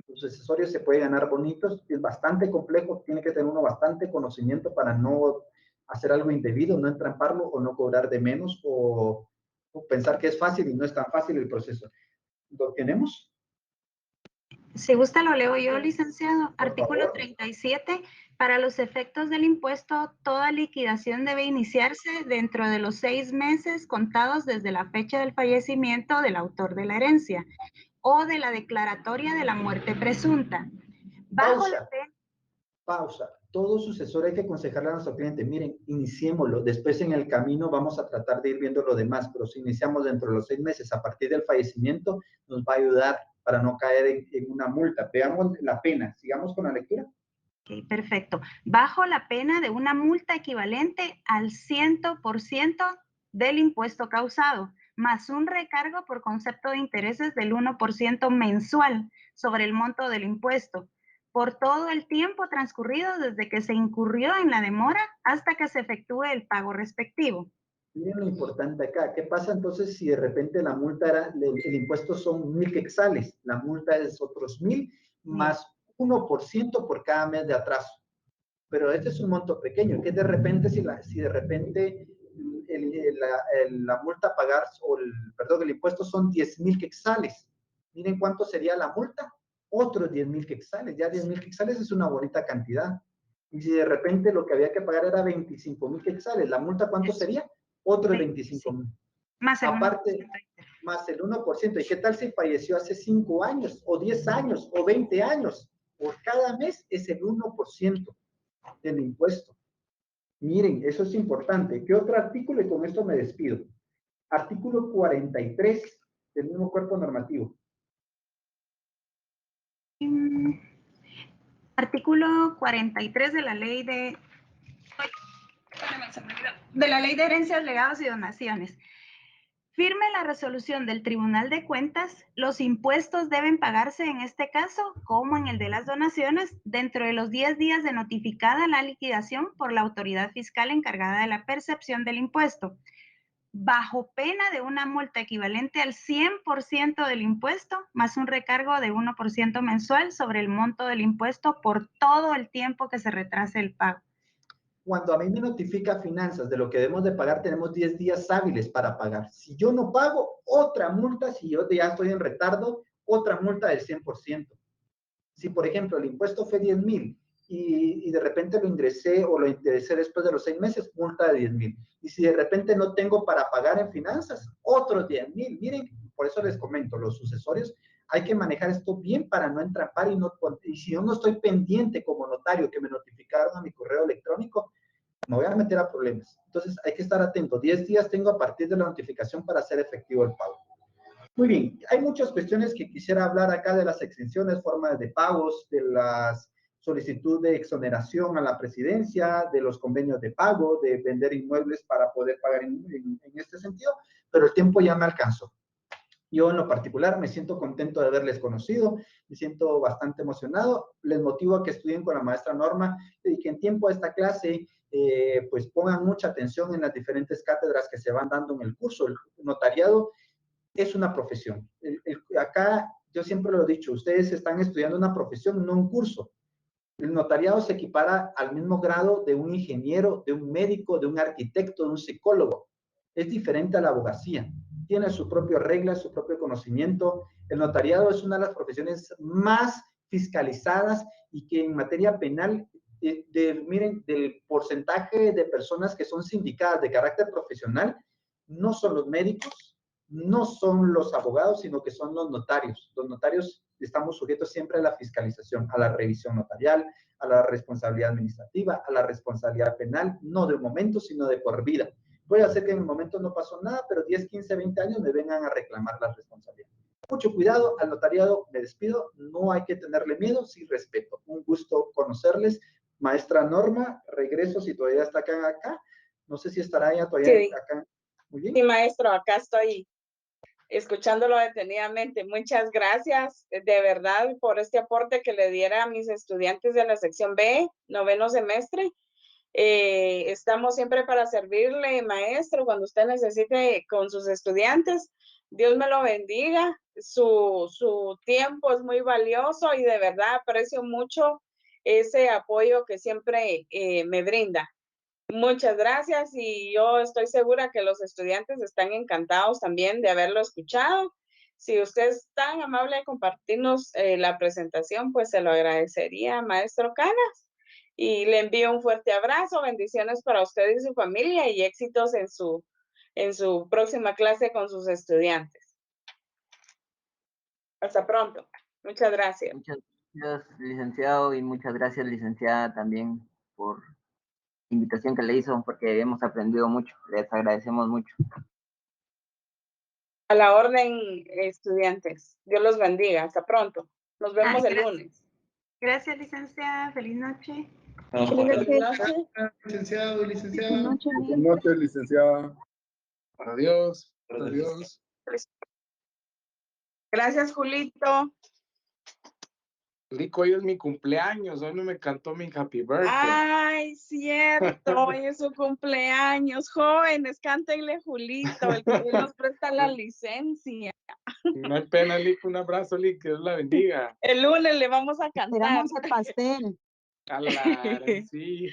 Los sucesorios se puede ganar bonitos, es bastante complejo, tiene que tener uno bastante conocimiento para no hacer algo indebido, no entramparlo o no cobrar de menos o pensar que es fácil y no es tan fácil el proceso. ¿Lo tenemos? Si gusta lo leo yo, licenciado. Artículo 37. Para los efectos del impuesto, toda liquidación debe iniciarse dentro de los 6 meses contados desde la fecha del fallecimiento del autor de la herencia o de la declaratoria de la muerte presunta. Pausa. Todo sucesor hay que aconsejarle a nuestro cliente, miren, iniciémoslo, después en el camino vamos a tratar de ir viendo lo demás, pero si iniciamos dentro de los 6 meses a partir del fallecimiento, nos va a ayudar para no caer en una multa. Veamos la pena. Sigamos con la lectura. Ok, perfecto. Bajo la pena de una multa equivalente al 100% del impuesto causado, más un recargo por concepto de intereses del 1% mensual sobre el monto del impuesto, por todo el tiempo transcurrido desde que se incurrió en la demora hasta que se efectúe el pago respectivo. Miren lo importante acá. ¿Qué pasa entonces si de repente la multa era, el impuesto son 1,000 quetzales? La multa es otros 1,000 más 1% por cada mes de atraso. Pero este es un monto pequeño. ¿Qué de repente si de repente la multa a pagar, el impuesto son 10,000 quetzales? Miren cuánto sería la multa. Otros 10,000 quetzales. Ya 10,000 quetzales es una bonita cantidad. Y si de repente lo que había que pagar era 25,000 quetzales, ¿la multa cuánto sería? Otros 25,000. Más el Aparte, 1%. Más el 1%. ¿Y qué tal si falleció hace 5 años, o 10 años, o 20 años? Por cada mes es el 1% del impuesto. Miren, eso es importante. ¿Qué otro artículo? Y con esto me despido. Artículo 43 del mismo cuerpo normativo. Artículo 43 de la ley de la ley de herencias, legados y donaciones. Firme la resolución del Tribunal de Cuentas, los impuestos deben pagarse en este caso, como en el de las donaciones, dentro de los 10 días de notificada la liquidación por la autoridad fiscal encargada de la percepción del impuesto, bajo pena de una multa equivalente al 100% del impuesto, más un recargo de 1% mensual sobre el monto del impuesto por todo el tiempo que se retrase el pago. Cuando a mí me notifica finanzas de lo que debemos de pagar, tenemos 10 días hábiles para pagar. Si yo no pago, otra multa, si yo ya estoy en retardo, otra multa del 100%. Si, por ejemplo, el impuesto fue 10,000 y de repente lo ingresé o lo ingresé después de los 6 meses, multa de 10,000. Y si de repente no tengo para pagar en finanzas, otros 10,000. Miren, por eso les comento, los sucesorios, hay que manejar esto bien para no entrampar y si yo no estoy pendiente como notario que me notificaron a mi correo electrónico, me voy a meter a problemas. Entonces hay que estar atento. 10 días tengo a partir de la notificación para hacer efectivo el pago. Muy bien, hay muchas cuestiones que quisiera hablar acá de las exenciones, formas de pagos, de las solicitud de exoneración a la presidencia, de los convenios de pago, de vender inmuebles para poder pagar en este sentido, pero el tiempo ya me alcanzó. Yo en lo particular me siento contento de haberles conocido, me siento bastante emocionado, les motivo a que estudien con la maestra Norma, dediquen tiempo a esta clase, pues pongan mucha atención en las diferentes cátedras que se van dando en el curso. El notariado es una profesión. Acá yo siempre lo he dicho, ustedes están estudiando una profesión, no un curso. El notariado se equipara al mismo grado de un ingeniero, de un médico, de un arquitecto, de un psicólogo. Es diferente a la abogacía. Tiene sus propias reglas, su propio conocimiento. El notariado es una de las profesiones más fiscalizadas y que en materia penal, miren, del porcentaje de personas que son sindicadas de carácter profesional, no son los médicos, no son los abogados, sino que son los notarios. Los notarios estamos sujetos siempre a la fiscalización, a la revisión notarial, a la responsabilidad administrativa, a la responsabilidad penal, no de un momento, sino de por vida. Puede ser que en el momento no pasó nada, pero 10, 15, 20 años me vengan a reclamar la responsabilidad. Mucho cuidado, al notariado me despido, no hay que tenerle miedo, sí respeto. Un gusto conocerles. Maestra Norma, regreso si todavía está acá. No sé si estará ella todavía sí. Acá. Muy bien. Sí, maestro, acá estoy escuchándolo detenidamente. Muchas gracias de verdad por este aporte que le diera a mis estudiantes de la sección B, 9º semestre. Estamos siempre para servirle, maestro, cuando usted necesite con sus estudiantes. Dios me lo bendiga. Su tiempo es muy valioso y de verdad aprecio mucho ese apoyo que siempre me brinda. Muchas gracias y yo estoy segura que los estudiantes están encantados también de haberlo escuchado. Si usted es tan amable de compartirnos la presentación, pues se lo agradecería, maestro Canas. Y le envío un fuerte abrazo, bendiciones para usted y su familia y éxitos en su próxima clase con sus estudiantes. Hasta pronto. Muchas gracias. Muchas gracias, licenciado, y muchas gracias, licenciada, también por invitación que le hizo, porque hemos aprendido mucho. Les agradecemos mucho. A la orden, estudiantes. Dios los bendiga. Hasta pronto. Nos vemos el lunes. Gracias, licenciada. Feliz noche. Feliz noche. Licenciado, licenciada. Buenas noches, licenciada. Adiós. Adiós. Gracias, Julito. Rico, hoy es mi cumpleaños, hoy no me cantó mi happy birthday. Ay, cierto, hoy es su cumpleaños. Jóvenes, cántenle Julito, el que hoy nos presta la licencia. No hay pena, Lico, un abrazo, Lico, que Dios la bendiga. El lunes le vamos a cantar. Esperamos el pastel. A la, sí.